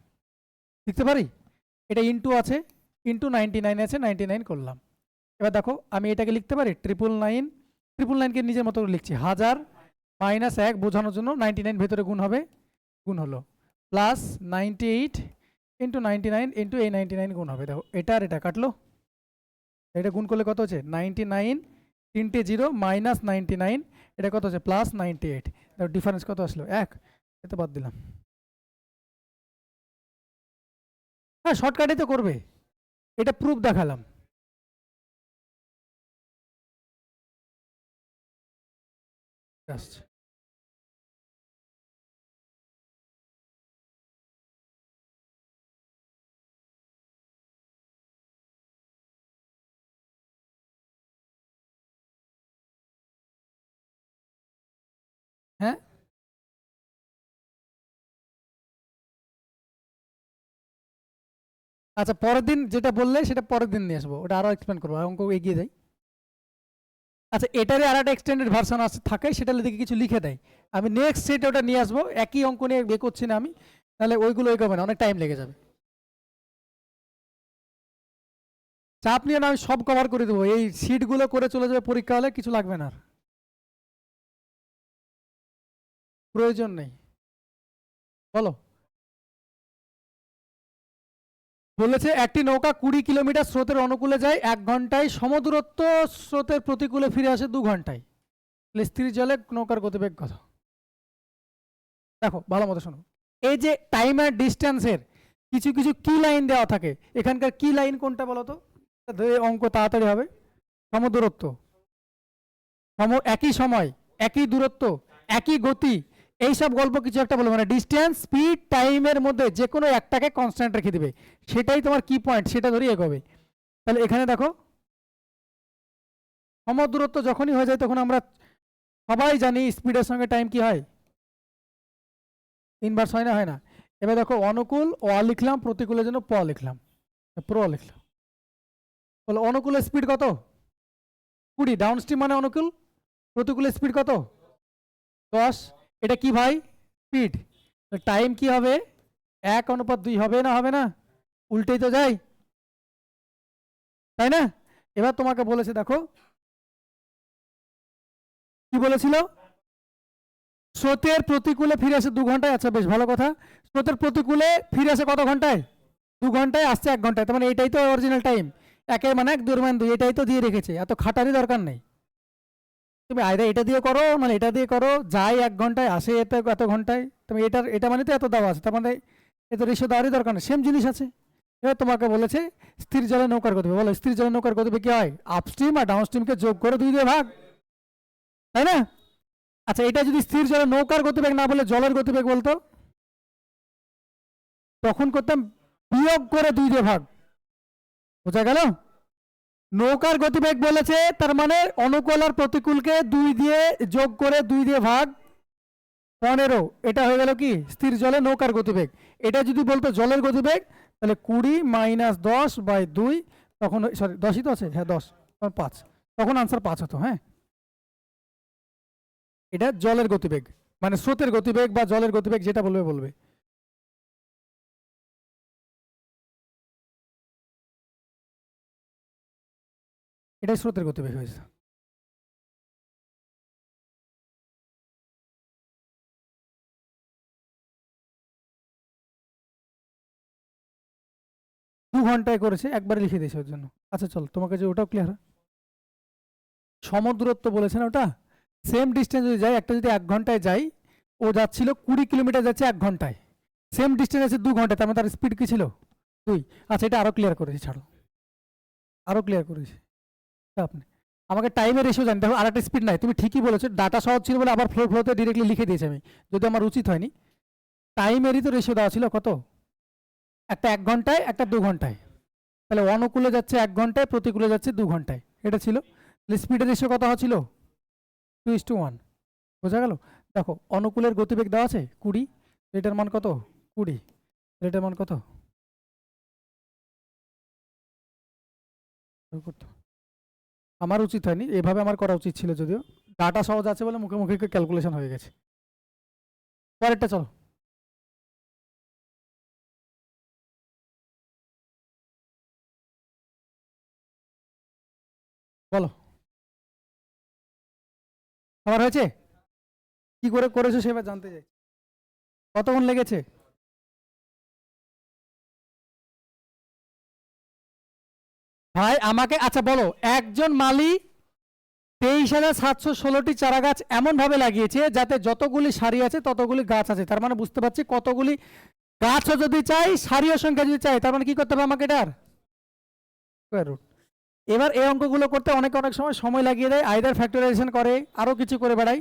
লিখতে পারি। এটা ইনটু আছে, ইনটু 99 আছে, 99 করলাম। এবার দেখো আমি এটাকে লিখতে পারি 999 কে নিজের মতো করে লিখছি, 1000 মাইনাস 1 বোঝানোর জন্য 99 ভেতরে গুণ হবে, গুণ হলো, প্লাস 98 ইন্টু 99 ইন্টু এই 99 গুণ হবে। দেখো এটা আর এটা কাটলো, এটা গুণ করলে কত হচ্ছে 99, 3টে 0 মাইনাস 99, এটা কত হচ্ছে প্লাস 98। দেখো ডিফারেন্স কত আসলো 1, এটা বাদ দিলাম। হ্যাঁ শর্টকাটে তো করবে, এটা প্রুফ দেখালাম। জাস্ট হ্যাঁ, আচ্ছা পরের দিন যেটা বললে সেটা পরের দিন নিয়ে আসবো, ওটা আরো এক্সপ্লেন করবো, অঙ্ক এগিয়ে যাই। আচ্ছা এটারই আর একটা এক্সটেন্ডেড ভার্সন আছে থাকে, সেটা দিকে কিছু লিখে দেয়, আমি নেক্সট সেটে ওটা নিয়ে আসবো। একই অঙ্ক নিয়ে বের করছি না আমি, তাহলে ওইগুলো এগোবে না, অনেক টাইম লেগে যাবে। চাপ নিয়ে না, আমি সব কভার করে দেবো, এই শিটগুলো করে চলে যাবে, পরীক্ষা হলে কিছু লাগবে না আর, প্রয়োজন নেই। বলো, বলেছে একটি নৌকা 20 কিলোমিটার স্রোতের অনুকূলে যায় 1 ঘন্টায়, সমদূরত্ব স্রোতের প্রতিকূলে ফিরে আসে 2 ঘন্টায়, তাহলে স্থির জলে নৌকার গতিবেগ কত? দেখো ভালো মতো শোনো, এই যে টাইম আর ডিস্টেন্সের কিছু কিছু কি লাইন দেওয়া থাকে, এখানকার কি লাইন কোনটা বলো তো, অঙ্ক তাড়াতাড়ি হবে। সমদূরত্ব, একই সময়, একই দূরত্ব, একই গতি, এই সব গল্প কিছু একটা বলবো, মানে ডিস্টেন্স স্পিড টাইমের মধ্যে যে কোনো একটাকে কনস্ট্যান্ট রেখে দিবে, সেটাই তোমার কি পয়েন্ট, সেটা ধরেই এগোবে। তাহলে এখানে দেখো সমদূরত্ব যখনই হয়ে যায় তখন আমরা সবাই জানি স্পিডের সঙ্গে টাইম কি হয়, ইনভার্স হয় না, হয় না। এবার দেখো অনুকূল অ লিখলাম, প্রতিকূলের জন্য প লিখলাম, প্র লিখলাম, বলো অনুকূলের স্পিড কত 20, ডাউনস্ট্রিম মানে অনুকূল, প্রতিকূলের স্পিড কত 10, এটা কি ভাই স্পিড, টাইম কি হবে 1:2 হবে না, হবে না, উল্টেই তো যায়, তাই না? এবার তোমাকে বলেছে দেখো কি বলেছিল, স্রোতের প্রতিকূলে ফিরে আসে 2 ঘন্টায়, আচ্ছা বেশ ভালো কথা, স্রোতের প্রতিকূলে ফিরে আসে কত ঘন্টায়, 2 ঘন্টায়, আসছে 1 ঘন্টায়, তার মানে এটাই তো অরিজিনাল টাইম, 1 মানে 1 2 মানে 2, এটাই তো দিয়ে রেখেছে, এত খাটারই দরকার নেই। তুমি আইদা এটা দিয়ে করো মানে এটা দিয়ে করো, যাই 1 ঘন্টায় আসে এত এত ঘন্টায়, তুমি এটার এটা মানে তো এত দেওয়া আছে, তার মানে এত রেশিও দেওয়ারই দরকার নেই, সেম জিনিস আছে। এবার তোমাকে বলেছে স্থির জলে নৌকার গতিবেগ, বলো স্থির জলে নৌকার গতিবেগ কি হয়, আপস্ট্রিম আর ডাউনস্ট্রিমকে যোগ করে 2 দিয়ে ভাগ, তাই না? আচ্ছা এটা যদি স্থির জলে নৌকার গতিবেগ না বলে জলের গতিবেগ বলতো, তখন করতাম বিয়োগ করে 2 দিয়ে ভাগ, বোঝা গেল? নৌকার গতিবেগ বলেছে তার মানে অনুকূল আর প্রতিকূলকে 2 দিয়ে যোগ করে 2 দিয়ে ভাগ 15, এটা হয়ে গেল কি স্থির জলে নৌকার গতিবেগ। এটা যদি বলতো জলের গতিবেগ তাহলে 20 মাইনাস 10/2, তখন সরি 10ই তো আছে, হ্যাঁ 10, 5, তখন আনসার 5 হতো। হ্যাঁ এটা জলের গতিবেগ, মানে স্রোতের গতিবেগ বা জলের গতিবেগ যেটা বলবে বলবে। এটাই স্রোতের গতিবেগ হয়েছে। 2 ঘন্টায় করেছে, একবারে লিখে দিয়েছে ওর জন্য। আচ্ছা চল তোমাকে যে ওটাও ক্লিয়ার, সমদূরত্ব বলেছে না ওটা, সেম ডিস্টেন্স যদি যায়, একটা যদি 1 ঘন্টায় যাই, ও যাচ্ছিল 20 কিলোমিটার, যাচ্ছে 1 ঘন্টায়, সেম ডিস্টেন্স আছে 2 ঘন্টায়, তার মানে তার স্পিড কি ছিল 2। আচ্ছা এটা আরো ক্লিয়ার করেছি, ছাড়ো আরো ক্লিয়ার করেছি, আপনি আমাকে টাইমের রেশিও জানি। দেখো আর একটা স্পিড নাই, তুমি ঠিকই বলেছো, ডাটা সহজ ছিল বলে আবার ফ্লোতে ডিরেক্টলি লিখে দিয়েছি আমি, যদি আমার উচিত হয়নি। টাইমেরই তো রেশিও দেওয়া ছিল কত, একটা 1 ঘন্টায় একটা 2 ঘন্টায়, তাহলে অনুকূলে যাচ্ছে 1 ঘন্টায়, প্রতিকূলে যাচ্ছে 2 ঘন্টায়, এটা ছিল। স্পিডের রেশিও কত ছিল 2:1, বোঝা গেল? দেখো অনুকূলের গতিবেগ দেওয়া আছে 20, এটার মান কত 20, এটার মান কত আমার উচিত হয়নি, এভাবে আমার করা উচিত ছিল, যদিও ডাটা সহজ আছে বলে মুখে মুখে ক্যালকুলেশন হয়ে গেছে। পরেরটা চলো। বলো, আমার হয়েছে? কি করে করেছো সেবার জানতে চাই। কতক্ষণ লেগেছে? ভাই আমাকে আচ্ছা বলো, একজন মালি 23,716টি চারা গাছ এমন ভাবে লাগিয়েছে যাতে যতগুলি সারি আছে ততগুলি গাছ আছে। তার মানে বুঝতে পারছি কতগুলি গাছও যদি চাই, সারিও সংখ্যা যদি চাই, তার মানে কি করতে হবে আমাকে এটার স্কয়ার রুট। এবার এই অঙ্কগুলো করতে অনেক অনেক সময় লাগিয়ে দেয়, আইদার ফ্যাক্টরাইজেশন করে, আরো কিছু করে বেড়াই।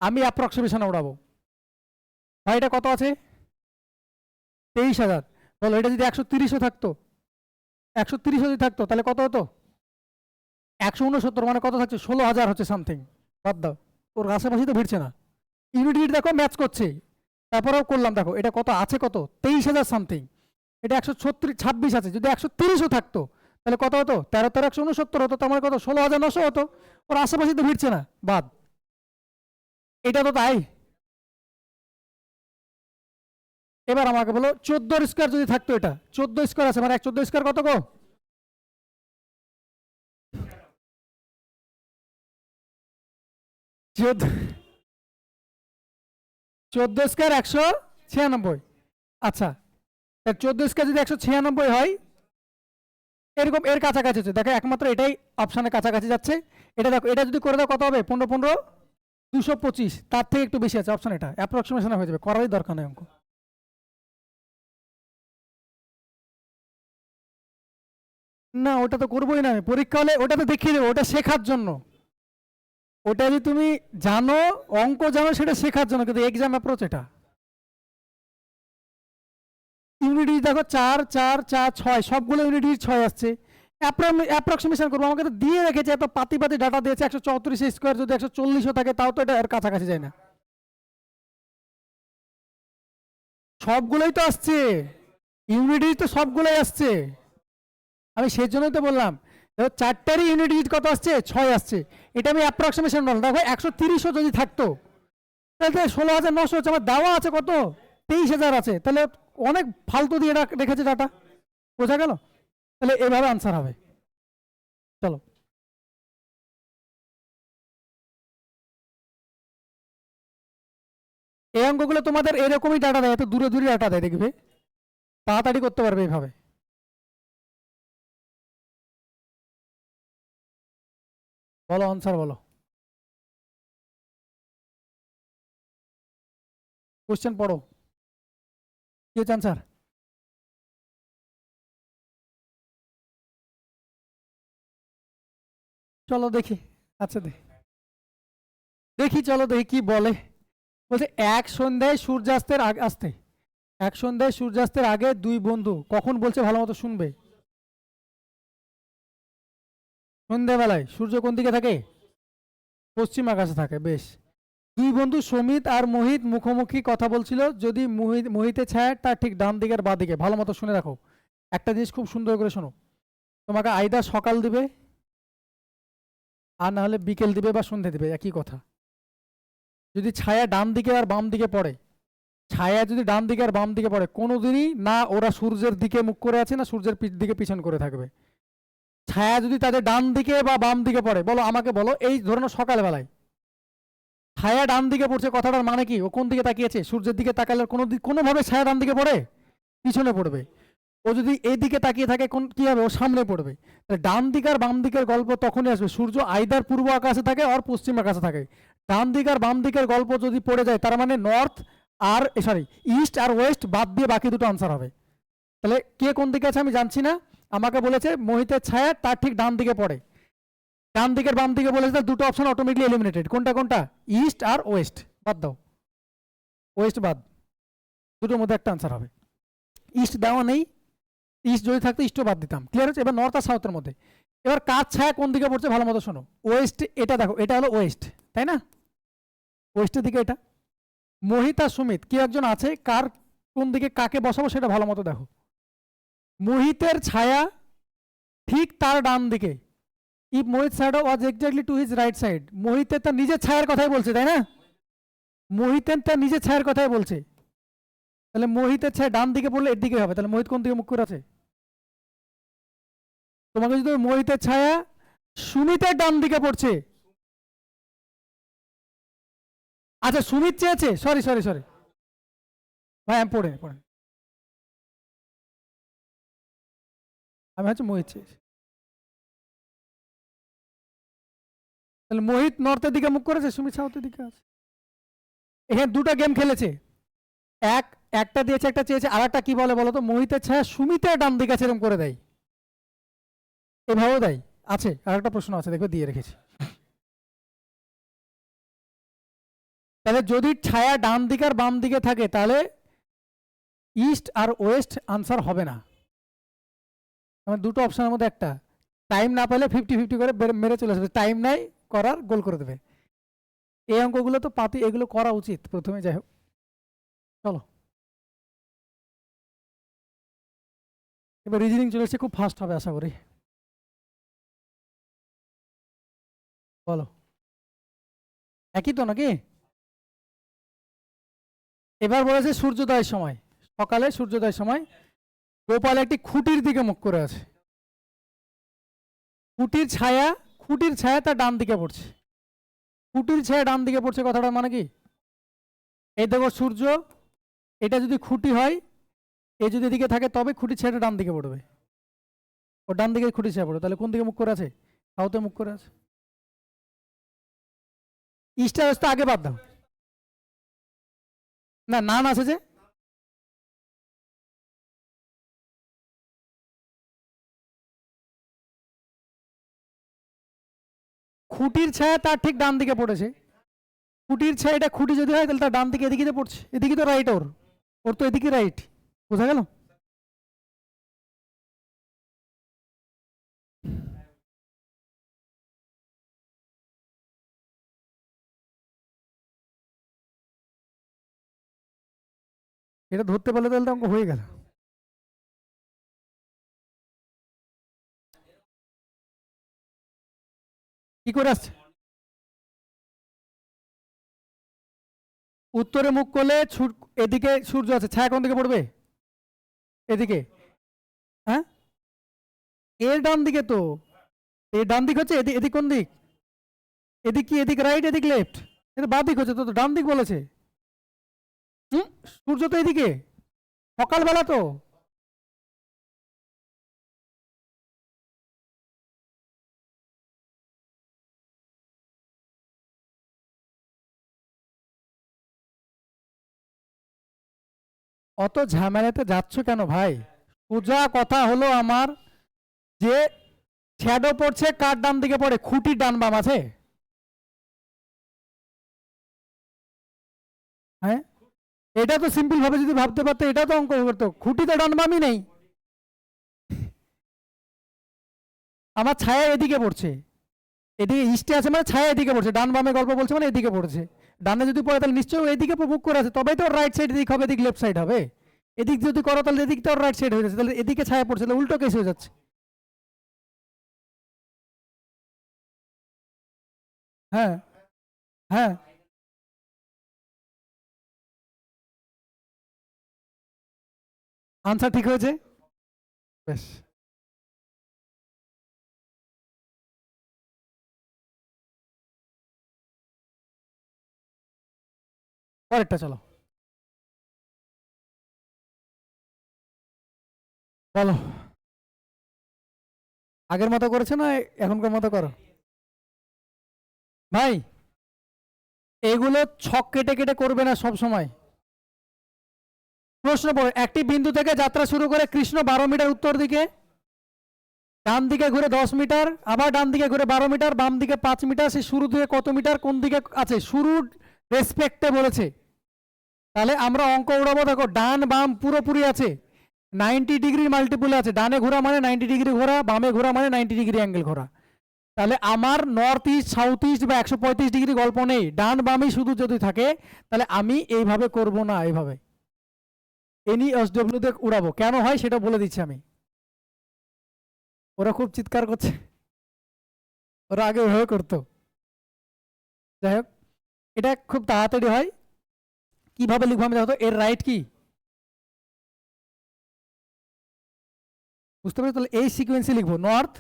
আমি অ্যাপ্রক্সিমেশন উড়াবো। ভাই এটা কত আছে? 23,000। বলো এটা যদি 130ও থাকতো, 130 যদি থাকতো তাহলে কত হতো? 169, মানে কত থাকছে? 16,000 হচ্ছে সামথিং। বাদ দাও, ওর আশেপাশে তো ভিড়ছে না। ইউনিট দেখো ম্যাচ করছে, তারপরেও করলাম। দেখো এটা কত আছে, কত 23,000 সামথিং। এটা 136 আছে, যদি 130ও থাকতো তাহলে কত হতো? 13,169 হতো, তার মানে কত? 16,900 হতো। ওর আশেপাশে তো ভিড়ছে না, বাদ। এটা তো তাই। এবার আমাকে বলো 14 স্কোয়ার যদি থাকতো, এটা 14 স্কোয়ার আছে, মানে 14 স্কোয়ার কত গো? 14 স্কোয়ার 196। আচ্ছা, 14 স্কোয়ার যদি 196 হয়, এরকম এর কাছাকাছি হচ্ছে। দেখো একমাত্র এটাই অপশানের কাছাকাছি যাচ্ছে। এটা দেখো, এটা যদি করে দাও কত হবে? 15 15 225, তার থেকে একটু বেশি আছে অপশন। এটা অ্যাপ্রক্সিমেশনে হয়ে যাবে, করারই দরকার নেই অঙ্ক। না ওটা তো করবোই না আমি, পরীক্ষা হলে ওটা তো দেখিয়ে দেবো, ওটা শেখার জন্য। ওটা যদি তুমি জানো, অঙ্ক জানো, সেটা শেখার জন্য, কিন্তু এক্সাম অ্যাপ্রোচ এটা। ইউনিটি দেখো 4 4 4 6, সবগুলো ইউনিটি 6 আসছে। অ্যাপ্রক্সিমেশন করবো, আমাকে তো দিয়ে রেখেছে, এত পাতি পাতি ডাটা দিয়েছে। 134 স্কোয়ার যদি 140ও থাকে তাও তো এটা এর কাছাকাছি যায় না। সবগুলোই তো আসছে, ইউনিটি তো সবগুলোই আসছে। আমি সেই জন্যই তো বললাম, চারটারই ইউনিট ডিজিট কত আসছে? 6 আসছে। এটা আমি অ্যাপ্রক্সিমেশন বললাম। দেখো 130ও যদি থাকতো তাহলে 16,900 হচ্ছে। আমার দেওয়া আছে কত? 23,000 আছে। তাহলে অনেক ফালতু দিয়ে রেখেছে ডাটা, বোঝা গেল? তাহলে এভাবে আনসার হবে। চলো, এই অঙ্কগুলো তোমাদের এরকমই ডাটা দেয়, এত দূরে দূরে ডাটা দেয়, দেখবে তাড়াতাড়ি করতে পারবে এইভাবে। বলো আনসার বলো, কোশ্চেন পড়ো, কি হচ্ছে আনসার? চলো দেখি। আচ্ছা দেখি, দেখি চলো দেখি কি বলে। বলছে এক সন্ধ্যায় সূর্যাস্তের আগে আসতে, এক সন্ধ্যায় সূর্যাস্তের আগে দুই বন্ধু কখন, বলছে ভালো মতো শুনবে। সন্ধ্যাবেলায় সূর্য কোন দিকে থাকে? পশ্চিম আকাশে থাকে, বেশ। দুই বন্ধু সমিত আর মোহিত মুখোমুখি কথা বলছিল। যদি মোহিতের ছায়া তার ঠিক ডান দিকের বা দিকে, ভালো মতো শুনে রাখো। একটা জিনিস খুব সুন্দর করে শোনো, তোমাকে আইদা সকাল দিবে, আর না হলে বিকেল দিবে বা সন্ধে দিবে, একই কথা। যদি ছায়া ডান দিকে আর বাম দিকে পড়ে, ছায়া যদি ডান দিকে আর বাম দিকে পড়ে, কোনোদিনই না ওরা সূর্যের দিকে মুখ করে আছে, না সূর্যের দিকে পিছন করে থাকবে। ছায়া যদি তাদের ডান দিকে বা বাম দিকে পড়ে, বলো আমাকে বলো, এই ধরুন সকালবেলায় ছায়া ডান দিকে পড়ছে, কথাটার মানে কি? ও কোন দিকে তাকিয়েছে? সূর্যের দিকে তাকালে কোনোভাবে ছায়া ডান দিকে পড়ে? পিছনে পড়বে। ও যদি এই দিকে তাকিয়ে থাকে, কোন কি হবে? ও সামনে পড়বে। ডান দিক আর বাম দিকের গল্প তখনই আসবে, সূর্য আইদার পূর্ব আকাশে থাকে আর পশ্চিম আকাশে থাকে। ডান দিক আর বাম দিকের গল্প যদি পড়ে যায়, তার মানে নর্থ আর সরি ইস্ট আর ওয়েস্ট বাদ দিয়ে বাকি দুটো আনসার হবে। তাহলে কে কোন দিকে আছে আমি জানছি না, আমাকে বলেছে মোহিতের ছায়া তার ঠিক ডান দিকে পড়ে। ডান দিকের বাম দিকে বলেছে, দুটো অপশন অটোমেটিকলি এলিমিনেটেড। কোনটা কোনটা? ইস্ট আর ওয়েস্ট, বাদ দাও, ওয়েস্ট বাদ, দুটোর মধ্যে একটা আনসার হবে। ইস্ট দেওয়া নেই, ইস্ট যদি থাকতো ইস্টও বাদ দিতাম। ক্লিয়ার হচ্ছে? এবার নর্থ আর সাউথের মধ্যে, এবার কার ছায়া কোন দিকে পড়ছে ভালো মতো শোনো। ওয়েস্ট, এটা দেখো, এটা হলো ওয়েস্ট, তাই না? ওয়েস্টের দিকে এটা। মোহিত আর সুমিত কেউ একজন আছে, কার কোন দিকে কাকে বসাবো সেটা ভালো মতো দেখো। মোহিতের ছায়া ঠিক তার ডান দিকে, if Mohit shadow was exactly to his right side, মোহিতের তার নিজের ছায়ার কথাই বলছে, তাই না? মোহিতের তার নিজের ছায়ার কথাই বলছে, তাহলে মোহিতের ছায়া ডান দিকে পড়লে এর দিকে হবে, তাহলে মোহিত কোন দিকে মুখ করে আছে? তোমাকে যদি মোহিতের ছায়া সুমিতের ডান দিকে পড়ছে, আচ্ছা সুমিত চেয়েছে, সরি সরি সরি ভাই, আমি পড়ে পড়ে আমি হচ্ছে মোহিত চেয়েছি, তাহলে মোহিত নর্থের দিকে মুখ করেছে, সুমিত সাউথের দিকে আছে। এখানে দুটো গেম খেলেছে, একটা দিয়েছে একটা চেয়েছে, আর একটা কি বলে বলো তো, মোহিতের ছায়া সুমিতের ডান দিকে আছে এরকম করে দেয়, এভাবেও দেয়। আছে আর একটা প্রশ্ন আছে, দেখবে দিয়ে রেখেছি। তাহলে যদি ছায়া ডান দিকে আর বাম দিকে থাকে, তাহলে ইস্ট আর ওয়েস্ট আনসার হবে না। আমার দুটো অপশনের মধ্যে একটা, টাইম না পেলে 50-50 করে মেরে চলে আসবে, টাইম নাই করার গোল করে দেবে। এই অঙ্কগুলো তো পাতি, এগুলো করা উচিত প্রথমে। যাই হোক, চলো এবার রিজনিং চলে এসছে, খুব ফাস্ট হবে আশা করি। বলো, একই তো নাকি? এবার বলেছে সূর্যোদয়ের সময়, সকালে সূর্যোদয়ের সময় গোপাল একটি খুঁটির দিকে মুখ করে আছে, খুঁটির ছায়া তার ডান দিকে পড়ছে, খুঁটির ছায়া ডান দিকে পড়ছে, কথাটা মানে কি? এই দেখো সূর্য, এটা যদি খুঁটি হয়, এ যদি এদিকে থাকে, তবে খুঁটির ছায়াটা ডান দিকে পড়বে, ও ডান দিকে খুঁটির ছায়া পড়বে, তাহলে কোন দিকে মুখ করে আছে? সাউথে মুখ করে আছে। ইস্টার ওয়েস্ট আগে বাদ দাও, না নান আছে যে, খুঁটির ছায়া তার ঠিক ডান দিকে পড়েছে, খুঁটির ছায়া, এটা খুঁটি যদি হয় তাহলে তার ডান দিকে এদিকে পড়ছে, এদিকে তো রাইট, ওর ওর তো এদিকে রাইট, বোঝা গেল? এটা ধরতে পারলে তাহলে তো অঙ্ক হয়ে গেল। কি করে আসছে? উত্তরে মুখ করলে এদিকে সূর্য আছে, ছায়া কোন দিকে পড়বে? এদিকে। হ্যাঁ, এর ডান দিকে তো, এর ডান দিক হচ্ছে এদিক কোন দিক? এদিক কি, এদিক রাইট এদিক লেফট? এটা বাঁ দিক হচ্ছে তো, ডান দিক বলেছে। হুম, সূর্য তো এদিকে, সকালবেলা তো। অত ঝামেলাতে যাচ্ছ কেন ভাই? সোজা কথা হলো আমার, যে শ্যাডো পড়ছে কার ডান দিকে পড়ে? খুঁটির ডান বাম আছে? হ্যাঁ, এটা তো সিম্পল ভাবে যদি ভাবতে পারতো, এটা তো অঙ্ক করতো, খুঁটিতে ডান বামই নেই, আমার ছায়া এদিকে পড়ছে, এদিকে ইস্টে আছে মানে ছায়া এদিকে পড়ছে, ডান বামে গল্প বলছে মানে এদিকে পড়ছে, ডানে যদি পড়ে তাহলে নিশ্চয়ই এদিকে মুখ করে আছে, তবেই তো রাইট সাইড দিক হবে, এদিক লেফট সাইড হবে। এদিক যদি করো তাহলে এদিক তো রাইট সাইড হয়ে যাচ্ছে, তাহলে এদিকে ছায়া পড়ছে, তাহলে উল্টো কেস হয়ে যাচ্ছে। হ্যাঁ হ্যাঁ, আনসার ঠিক হয়েছে, বেশ। পরেরটা চলো, বলো। আগের মতো করেছে না এখনকার মতো করো? ভাই এগুলো ছক কেটে কেটে করবে না সব সময়। প্রশ্ন পড়ো, একটি বিন্দু থেকে যাত্রা শুরু করে কৃষ্ণ 12 মিটার উত্তর দিকে, ডান দিকে ঘুরে 10 মিটার, আবার ডান দিকে ঘুরে 12 মিটার, বাম দিকে 5 মিটার, সে শুরু থেকে কত মিটার কোন দিকে আছে শুরুর রেসপেক্টে বলেছে। তাহলে আমরা অঙ্ক উড়াবো, দেখো ডান বাম পুরোপুরি আছে, 90 ডিগ্রি মাল্টিপুল আছে, ডানে ঘোরা মানে 90 ডিগ্রি ঘোরা, বামে ঘোরা মানে 90 ডিগ্রি অ্যাঙ্গেল ঘোরা। তাহলে আমার নর্থ ইস্ট সাউথ ইস্ট বা 135 ডিগ্রি গল্প নেই, ডান বামই শুধু যদি থাকে, তাহলে আমি এইভাবে করব না, এইভাবে এনি এসডব্লিউ দিয়ে উড়াবো। কেন হয় সেটা বলে দিচ্ছি আমি, ওরা খুব চিৎকার করছে। ওরা আগে ওইভাবে করতো। যাই হোক, এটা খুব তাড়াতাড়ি হয়। কিভাবে লিখবো আমি দেখো তো, এর রাইট কি বুঝতে পারছো? তাহলে এই সিকোয়েন্সে লিখবো north,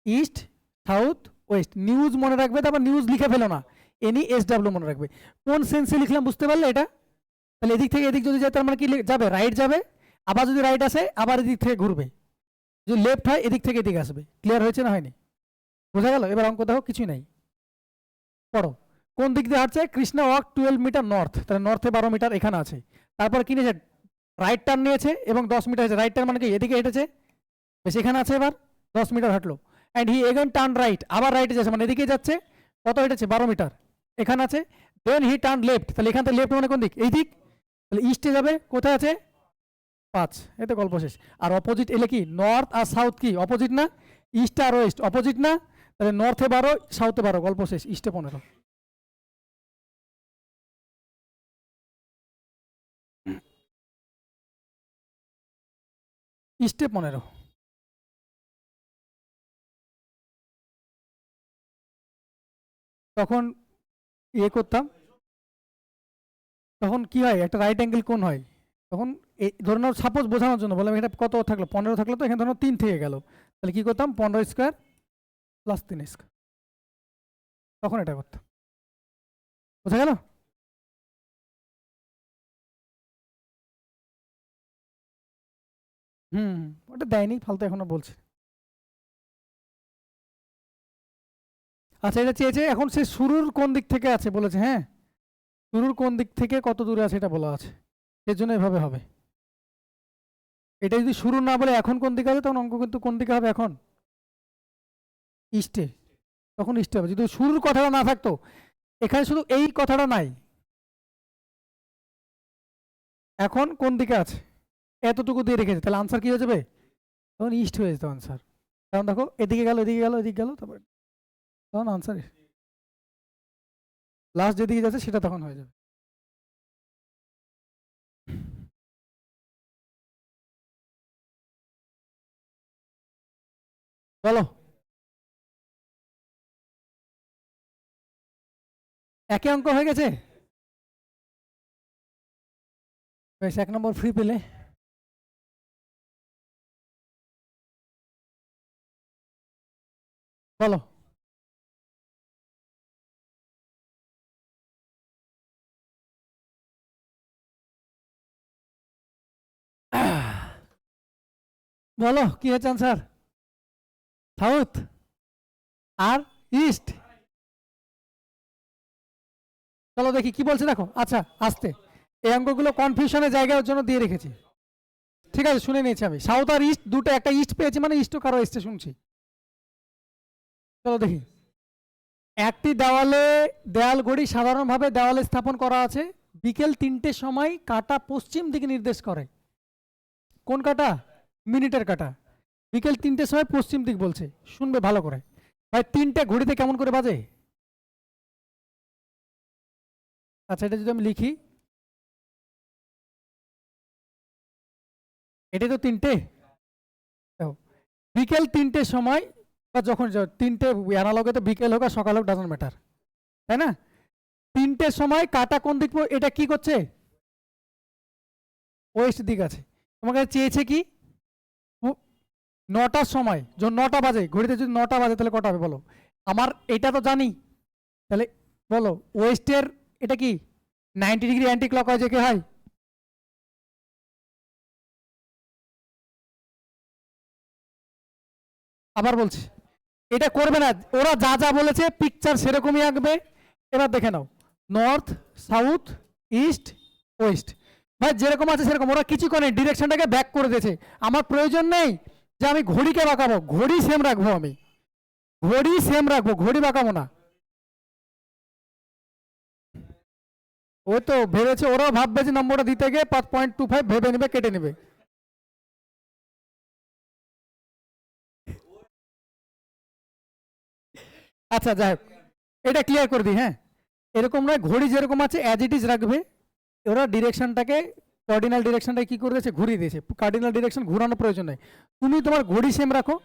east, south, West. News মনে রাখবে, তারপর নিউজ লিখে ফেলো না, NESW মনে রাখবে। কোন সেন্সে লিখলাম বুঝতে পারলে এটা? তাহলে এদিক থেকে এদিক যদি যায় তার মানে কি যাবে? রাইট যাবে। আবার যদি রাইট আসে আবার এদিক থেকে ঘুরবে। যদি লেফট হয় এদিক থেকে এদিকে আসবে। ক্লিয়ার হয়েছে না হয়নি? বোঝা গেল? এবার অঙ্ক দেখো, কিছুই নাই, পড়ো। কোন দিক দিয়ে হাঁটছে? কৃষ্ণা ওয়াক 12 মিটার নর্থ, তাহলে নর্থে 12 মিটার এখানে আছে। তারপর কি নিয়েছে? রাইট টার্ন নিয়েছে এবং 10 মিটার হয়েছে। রাইট টার্ন মানে কি এদিকে হেঁটেছে, বেশ এখানে আছে, এবার 10 মিটার হাঁটলো। And he again turn right, আবার রাইটে যাচ্ছে মানে এদিকে যাচ্ছে। কত হেঁটেছে? 12 মিটার এখানে আছে। দেন হি টার্ন লেফট, তাহলে এখান থেকে লেফট মানে কোন দিক? এই দিক। তাহলে ইস্টে যাবে, কোথায় আছে? 5। এতে গল্প শেষ। আর অপোজিট এলে কি? নর্থ আর সাউথ কি অপোজিট না? ইস্ট আর ওয়েস্ট অপোজিট না? তাহলে নর্থে 12, সাউথে 12, গল্প শেষ। ইস্টে 15। ইস্টে 15। তখন ইয়ে করতাম, তখন কি হয়? একটা রাইট অ্যাঙ্গেল কোণ হয়। তখন ধরে নাও, সাপোজ বোঝানোর জন্য বললাম, এটা কত থাকলো? 15 থাকলো, তো এখানে ধরো 3 থেকে গেল। তাহলে কি করতাম? 15 স্কোয়ার প্লাস 3 স্কোয়ার, তখন এটা করতাম। বোঝা গেল? হুম, ওটা দেয়নি, ফালতু এখনো বলছে। আচ্ছা, এটা চেয়েছে এখন সে শুরুর কোন দিক থেকে আছে বলেছে। হ্যাঁ, শুরুর কোন দিক থেকে কত দূরে আছে এটা বলা আছে, এর জন্য এভাবে হবে। এটা যদি শুরু না বলে এখন কোন দিকে আছে, তখন অঙ্ক কিন্তু কোন দিকে হবে? এখন ইস্টে, তখন ইস্টে হবে। যদি শুরুর কথাটা না থাকতো, এখানে শুধু এই কথাটা নাই, এখন কোন দিকে আছে এতটুকু দিয়ে রেখেছে, তাহলে আনসার কি হয়ে যাবে? তখন ইস্ট হয়ে যেত আনসার। কারণ দেখো, এদিকে গেল, এদিকে গেল, এদিকে গেল, তারপর তখন আনসার লাস্ট যেদিকে যাচ্ছে সেটা তখন হয়ে যাবে। বলো, একে অঙ্ক হয়ে গেছে। বেশ, 1 নম্বর ফ্রি পেলে। বলো। বলো কি হচ্ছে আনসার? সাউথ আর ইস্ট। চলো দেখি কি বলছে, দেখো। আচ্ছা, আস্তে, এই অঙ্কগুলো কনফিউশনের জায়গার জন্য দিয়ে রেখেছি। ঠিক আছে, শুনে নিয়েছি আমি। সাউথ আর ইস্ট দুটো, একটা ইস্ট পেয়েছি মানে ইস্টও কারো এসছে শুনছি। চলো দেখি। একটি দেওয়ালে, দেয়াল ঘড়ি সাধারণভাবে দেওয়ালে স্থাপন করা আছে। বিকেল 3টের সময় কাঁটা পশ্চিম দিকে নির্দেশ করে। কোন কাঁটা? মিনিটের কাঁটা। বিকেল 3টের সময় পশ্চিম দিক বলছে, শুনবে ভালো করে। ভাই 3টে ঘড়িতে কেমন করে বাজে? আচ্ছা, এটা যদি আমি লিখি, এটাই তো 3টে। বিকেল 3টের সময়, বা যখন 3টে অ্যানালগে তো বিকেল হোক আর সকাল হোক ডাজন্ট ম্যাটার, তাই না? 3টের সময় কাটা কোন দিক? এটা কি করছে? ওয়েস্ট দিক আছে। তোমাকে চেয়েছে কি? 9টার সময়, যখন 9টা বাজে ঘড়িতে, যদি 9টা বাজে তাহলে কটা হবে বলো? আমার এটা তো জানি, তাহলে বলো ওয়েস্টের এটা কি 90 ডিগ্রি অ্যান্টি ক্লক হয়, যে কে হয়? আবার বলছি, এটা করবে না, ওরা যা যা বলেছে পিকচার সেরকমই আঁকবে। এবার দেখে নাও, নর্থ, সাউথ, ইস্ট, ওয়েস্ট। ভাই যেরকম আছে সেরকম, ওরা কিছু করে ডিরেকশনটাকে ব্যাক করে দিয়েছে। আমার প্রয়োজন নেই যে আমি ঘড়িকে বাঁকাবো, ঘড়ি সেম রাখবো, আমি ঘড়ি সেম রাখবো, ঘড়ি বাঁকাবো না। ওই তো ভেবেছে, ওরাও ভাববে যে নম্বরটা দিতে গিয়ে 5.25 ভেবে নেবে, কেটে নেবে। আচ্ছা যাই হোক, এটা ক্লিয়ার করে দিই। হ্যাঁ, এরকম নয়, ঘড়ি যেরকম আছে অ্যাজ ইট ইজ রাখবে। ওরা ডিরেকশনটাকে, কার্ডিনাল ডিরেকশনটাকে কি করে দিয়েছে? ঘুরিয়ে দিয়েছে। কার্ডিনাল ডিরেকশন ঘুরানোর প্রয়োজন নেই, তুমি তোমার ঘড়ি সেম রাখো।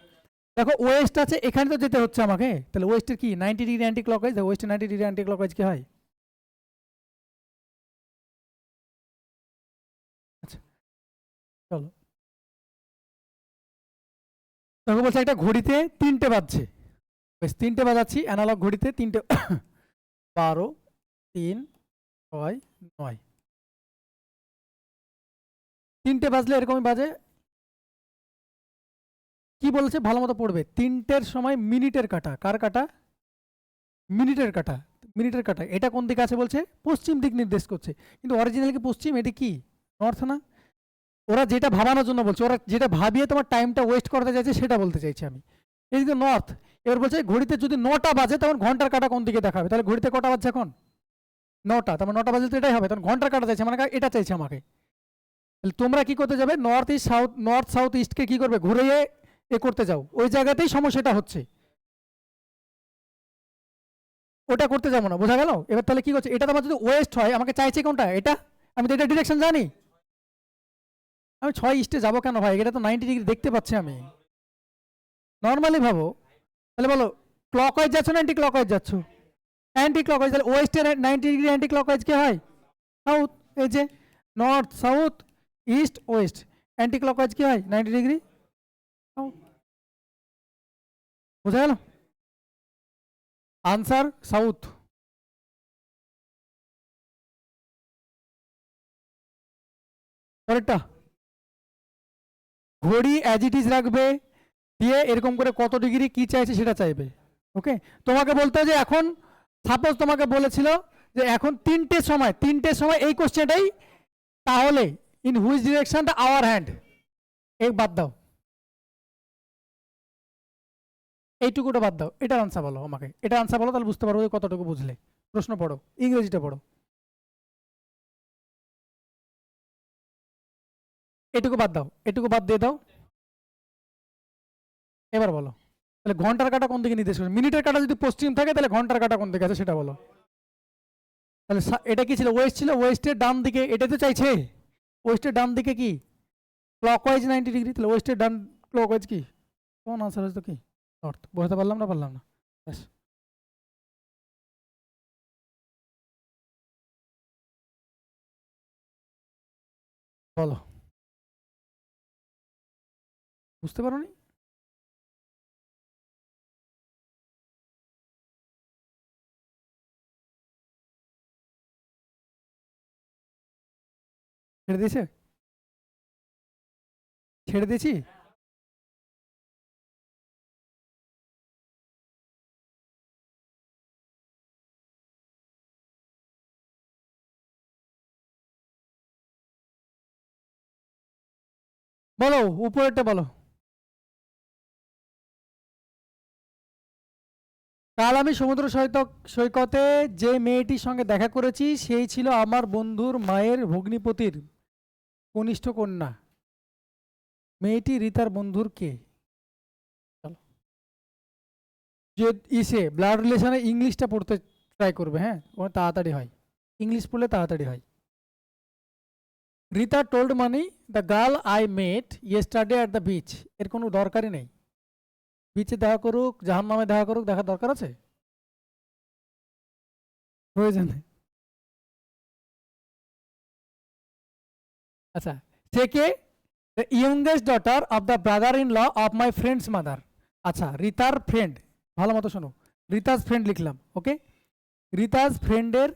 দেখো ওয়েস্ট আছে, এখানে তো যেতে হচ্ছে আমাকে, তাহলে ওয়েস্টের কি 90 ডিগ্রি অ্যান্টি ক্লকওয়াইজ, ওয়েস্টের 90 ডিগ্রি অ্যান্টি ক্লকওয়াইজ কি হয়? আচ্ছা চলো, দেখো বলছে একটা ঘড়িতে 3টে বাজছে, বেশ 3টে বাজাচ্ছি অ্যানালগ ঘড়িতে, 3টে 12 3 6 9, 3টে বাজলে এরকমই বাজে। কি বলেছে ভালো মতো পড়বে, 3টের সময় মিনিটের কাটা, কার কাটা? মিনিটের কাটা, মিনিটের কাটা, এটা কোন দিকে আছে বলছে? পশ্চিম দিক নির্দেশ করছে, কিন্তু অরিজিনাল কি পশ্চিম, এটি কি নর্থ না? ওরা যেটা ভাবানোর জন্য বলছে, ওরা যেটা ভাবিয়ে তোমার টাইমটা ওয়েস্ট করতে চাইছে সেটা বলতে চাইছি আমি। এদিকে নর্থ, এবার বলছে ঘড়িতে যদি 9টা বাজে তখন ঘন্টার কাটা কোন দিকে দেখাবে, তাহলে ঘড়িতে কটা বাজছে এখন? 9টা, তারপর 9টা বাজলে তো এটাই হবে, তখন ঘন্টার কাটা চাইছে মানে এটা চাইছে আমাকে। তাহলে তোমরা কি করতে যাবে, north east south, north south ইস্টকে কি করবে, ঘুরিয়ে এ করতে যাও, ওই জায়গাতেই সমস্যাটা হচ্ছে, ওটা করতে যাবো না, বোঝা গেল? এবার তাহলে কি করছে, এটা তোমার যদি ওয়েস্ট হয় আমাকে চাইছে কোনটা, এটা, আমি তো এটা ডিরেকশন জানি, আমি 6 ইস্টে যাবো কেন ভাই, এটা তো 90 ডিগ্রি দেখতে পাচ্ছি আমি, নর্মালি ভাবো। তাহলে বলো ক্লকওয়াইজ যাচ্ছ না অ্যান্টি ক্লকওয়াইজ যাচ্ছ? অ্যান্টি ক্লকওয়াইজ, তাহলে ওয়েস্টের 90 ডিগ্রি অ্যান্টি ক্লকওয়াইজ কি হয়? সাউথ, এই যে north south east West, anti clockwise কি হয় 90 ডিগ্রি সাউথ, বোঝা গেল? Answer south. পরেরটা, ঘড়ি অ্যাজ ইট ইজ রাখবে, দিয়ে এরকম করে কত ডিগ্রি কি চাইছে সেটা চাইবে, ওকে। তোমাকে বলতে হবে যে এখন সাপোজ তোমাকে বলেছিল যে এখন 3টের সময় এই কোশ্চেনটাই, তাহলে in which direction the hour hand, এই বাদ দাও, এইটুকুটা বাদ দাও, এটার আনসার বলো আমাকে, এটা আনসার বলো, তাহলে বুঝতে পারবো যে কতটুকু বুঝলে। প্রশ্ন পড়ো, ইংরেজিটা পড়ো, এটুকু বাদ দাও, এটুকু বাদ দিয়ে দাও, এবার বলো তাহলে ঘন্টার কাটা কোন দিকে নির্দেশ করে, মিনিটের কাটা যদি পশ্চিম থাকে তাহলে ঘন্টার কাটা কোন দিকে আছে সেটা বলো। তাহলে এটা কি ছিল, ওয়েস্ট ছিল, ওয়েস্টের ডান দিকে, এটা তো চাইছে ওয়েস্টের ডান দিকে কি ক্লকওয়াইজ 90 ডিগ্রি, তাহলে ওয়েস্টের ডান ক্লকওয়াইজ কি, কোন আনসার হচ্ছে কি নর্থ, বোঝাতে পারলাম না, পারলাম না, ব্যাস। বলো, বুঝতে পারো নি? ছেড়ে দিয়েছে, ছেড়ে দিয়েছি, বলো উপরেরটা বলো। কাল আমি সমুদ্র সৈকতে যে মেয়েটির সঙ্গে দেখা করেছি সেই ছিল আমার বন্ধুর মায়ের ভগ্নিপতির কনিষ্ঠ কন্যা, মেয়েটি রিতার বন্ধুর কে? চলো, যে ইসে ব্লাড রিলেশনে ইংলিশটা পড়তে ট্রাই করবে, হ্যাঁ ওটা তাড়াতাড়ি হয়, ইংলিশ পড়লে তাড়াতাড়ি হয়। Rita told money the girl I met yesterday at the beach, এর কোনো দরকারই নেই, বিচে দেখা করুক জাহান নামে দেখা করুক, দেখার দরকার আছে প্রয়োজন নেই। আচ্ছা, সে কে, the youngest daughter of the brother in law of my friend's mother. আচ্ছা, রিতার ফ্রেন্ড, ভালো মতো শোনো, রিতাস ফ্রেন্ড লিখলাম, ওকে, রিতাস ফ্রেন্ডের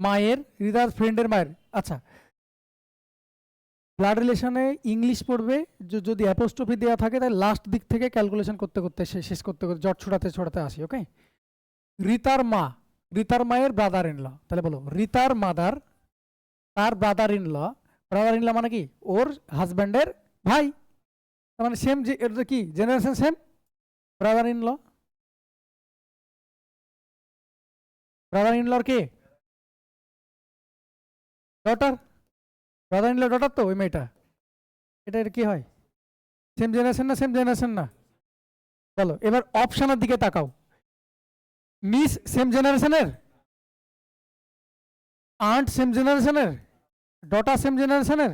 মায়ের, রিতাস ফ্রেন্ডের মায়ের, আচ্ছা ব্লাড রিলেশনে ইংলিশ পড়বে, যদি অ্যাপোস্ট্রফি দেওয়া থাকে তাহলে লাস্ট দিক থেকে ক্যালকুলেশন করতে করতে শেষ করতে করতে জট ছড়াতে ছড়াতে আসি, ওকে। রিতার মা, রিতার মায়ের ব্রাদার ইন ল, তাহলে বলো রিতার মাদার, তার brother in law, brother in law মানে কি ওর হাজব্যান্ডের ভাই, তার মানে সেম, এটা কি generation same, brother in law, brother in লর কে daughter, brother in law daughter তো ওই মেয়েটা, এটা কি হয় সেম জেনারেশন না, সেম জেনারেশন না, বলো এবার অপশনের দিকে তাকাও, মিস সেম জেনারেশনের, আন্ট সেম জেনারেশনের, ডটার সেম জেনারেশনের,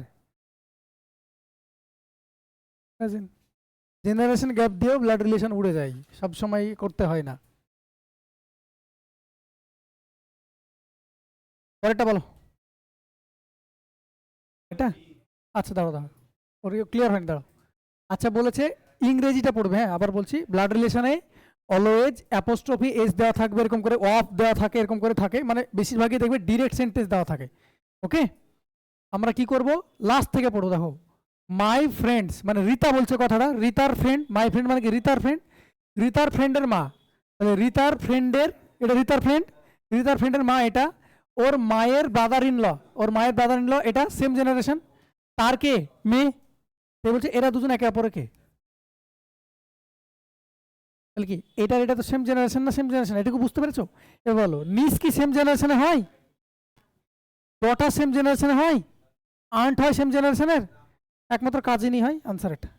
জেনারেশন গ্যাপ দিয়েও ব্লাড রিলেশন উড়ে যায়, সব সময় করতে হয় না। পরেরটা বলো। এটা আচ্ছা দাঁড়াও দাঁড়াও, ওর ক্লিয়ার হয়নি, দাঁড়াও। আচ্ছা বলেছে ইংরেজিটা পড়বে, হ্যাঁ আবার বলছি, ব্লাড রিলেশনে অলওয়েজ অ্যাপোস্ট্রফি এস দেওয়া থাকবে, এরকম করে অফ দেওয়া থাকে, এরকম করে থাকে, মানে বেশিরভাগই দেখবে ডিরেক্ট সেন্টেন্স দেওয়া থাকে। ওকে, আমরা কি করব, লাস্ট থেকে পড়ো, দেখো মাই ফ্রেন্ডস মানে রিতা বলছে কথাটা, রিতার ফ্রেন্ড, মাই ফ্রেন্ড মানে কি রিতার ফ্রেন্ড, রিতার ফ্রেন্ডের মা, তাহলে রিতার ফ্রেন্ডের, এটা রিতার ফ্রেন্ড, রিতার ফ্রেন্ডের মা, এটা ওর মায়ের ব্রাদার ইন ল, ওর মায়ের ব্রাদার ইন ল, এটা সেম জেনারেশন, তার কে মেয়ে, সে বলছে এরা দুজন একে অপরে কে, তাহলে কি এটা তো সেম জেনারেশন না, সেম জেনারেশন, এটুকু বুঝতে পেরেছো? এবার বলো নিস কি সেম জেনারেশনে হয়, ডটার সেম জেনারেশনে হয়, আন্ট হয় সেম জেনারেশনের, একমাত্র কাজিনই হয়, আনসার এটা।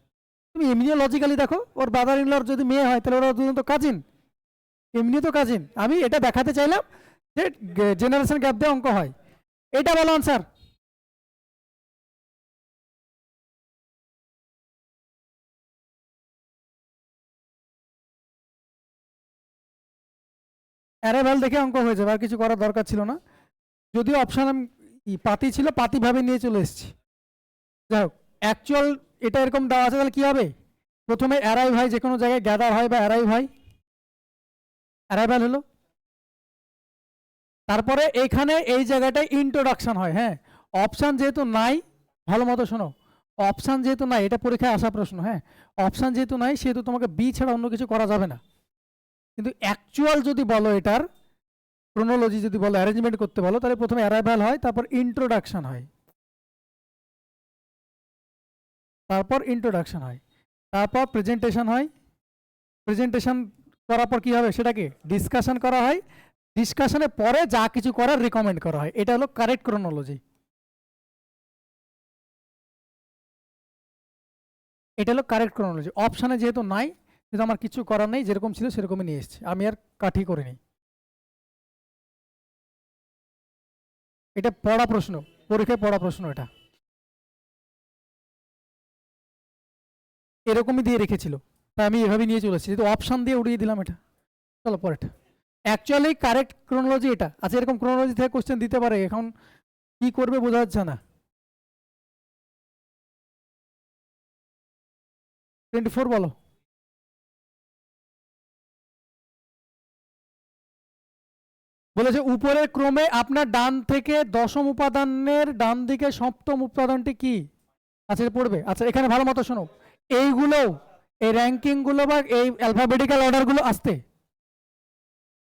তুমি এমনিও লজিক্যালি দেখো, ওর ব্রাদার ইন লর যদি মেয়ে হয় তাহলে ওরা দুজন তো কাজিন, এমনিও তো কাজিন, আমি এটা দেখাতে চাইলাম যে জেনারেশন গ্যাপ দিয়ে অঙ্ক হয়। এটা বলো আনসার। অ্যারাইভাল দেখে অঙ্ক হয়ে যাবে, আর কিছু করার দরকার ছিল না, যদিও অপশন পাতি ছিল, পাতি ভাবে নিয়ে চলে এসেছি। যাই হোক, অ্যাকচুয়াল এটা এরকম দেওয়া আছে, তাহলে কি হবে, প্রথমে অ্যারাইভ হয়, যে কোনো জায়গায় গ্যাদার হয় বা অ্যারাইভ হয়, অ্যারাইভাল হলো, তারপরে এখানে এই জায়গাটায় ইন্ট্রোডাকশন হয়। হ্যাঁ, অপশান যেহেতু নাই, ভালো মতো শোনো, অপশান যেহেতু নাই, এটা পরীক্ষায় আসা প্রশ্ন, হ্যাঁ অপশান যেহেতু নাই সেহেতু তোমাকে বি ছাড়া অন্য কিছু করা যাবে না, কিন্তু অ্যাকচুয়াল যদি বলো, এটার ক্রোনোলজি যদি বলো, অ্যারেঞ্জমেন্ট করতে বলো, তাহলে প্রথমে অ্যারাইভাল হয়, তারপর ইন্ট্রোডাকশন হয়, তারপর ইন্ট্রোডাকশন হয়, তারপর প্রেজেন্টেশন হয়, প্রেজেন্টেশন করার পর কি হবে সেটাকে ডিসকাশন করা হয়, ডিসকাশনের পরে যা কিছু করার রিকমেন্ড করা হয়, এটা হলো কারেক্ট ক্রোনোলজি। এটা হলো কারেক্ট ক্রোনোলজি। অপশানে যেহেতু নাই, যেহেতু আমার কিছু করার নেই, যেরকম ছিল সেরকমই নিয়ে এসেছি, আমি আর কাঠি করিনি। এটা পড়া প্রশ্ন, পরীক্ষায় পড়া প্রশ্ন, এটা এরকমই দিয়ে রেখেছিল, তাই আমি এভাবে নিয়ে চলেছি, যেহেতু অপশান দিয়ে উড়িয়ে দিলাম এটা। চলো পরেরটা, অ্যাকচুয়ালি কারেক্ট ক্রোনোলজি এটা। আচ্ছা এরকম ক্রোনোলজি থেকে কোশ্চেন দিতে পারে, এখন কি করবে বোঝা যাচ্ছে না। 24 বলো। বলেছে উপরের ক্রমে আপনার ডান থেকে দশম উপাদানের ডান দিকে সপ্তম উপাদানটি কি। আচ্ছা এটা পড়বে, আচ্ছা এখানে ভালো মতো শোনো, এইগুলো এই র্যাঙ্কিং গুলো বা এই অ্যালফাবেটিক্যাল অর্ডার গুলো আসতে,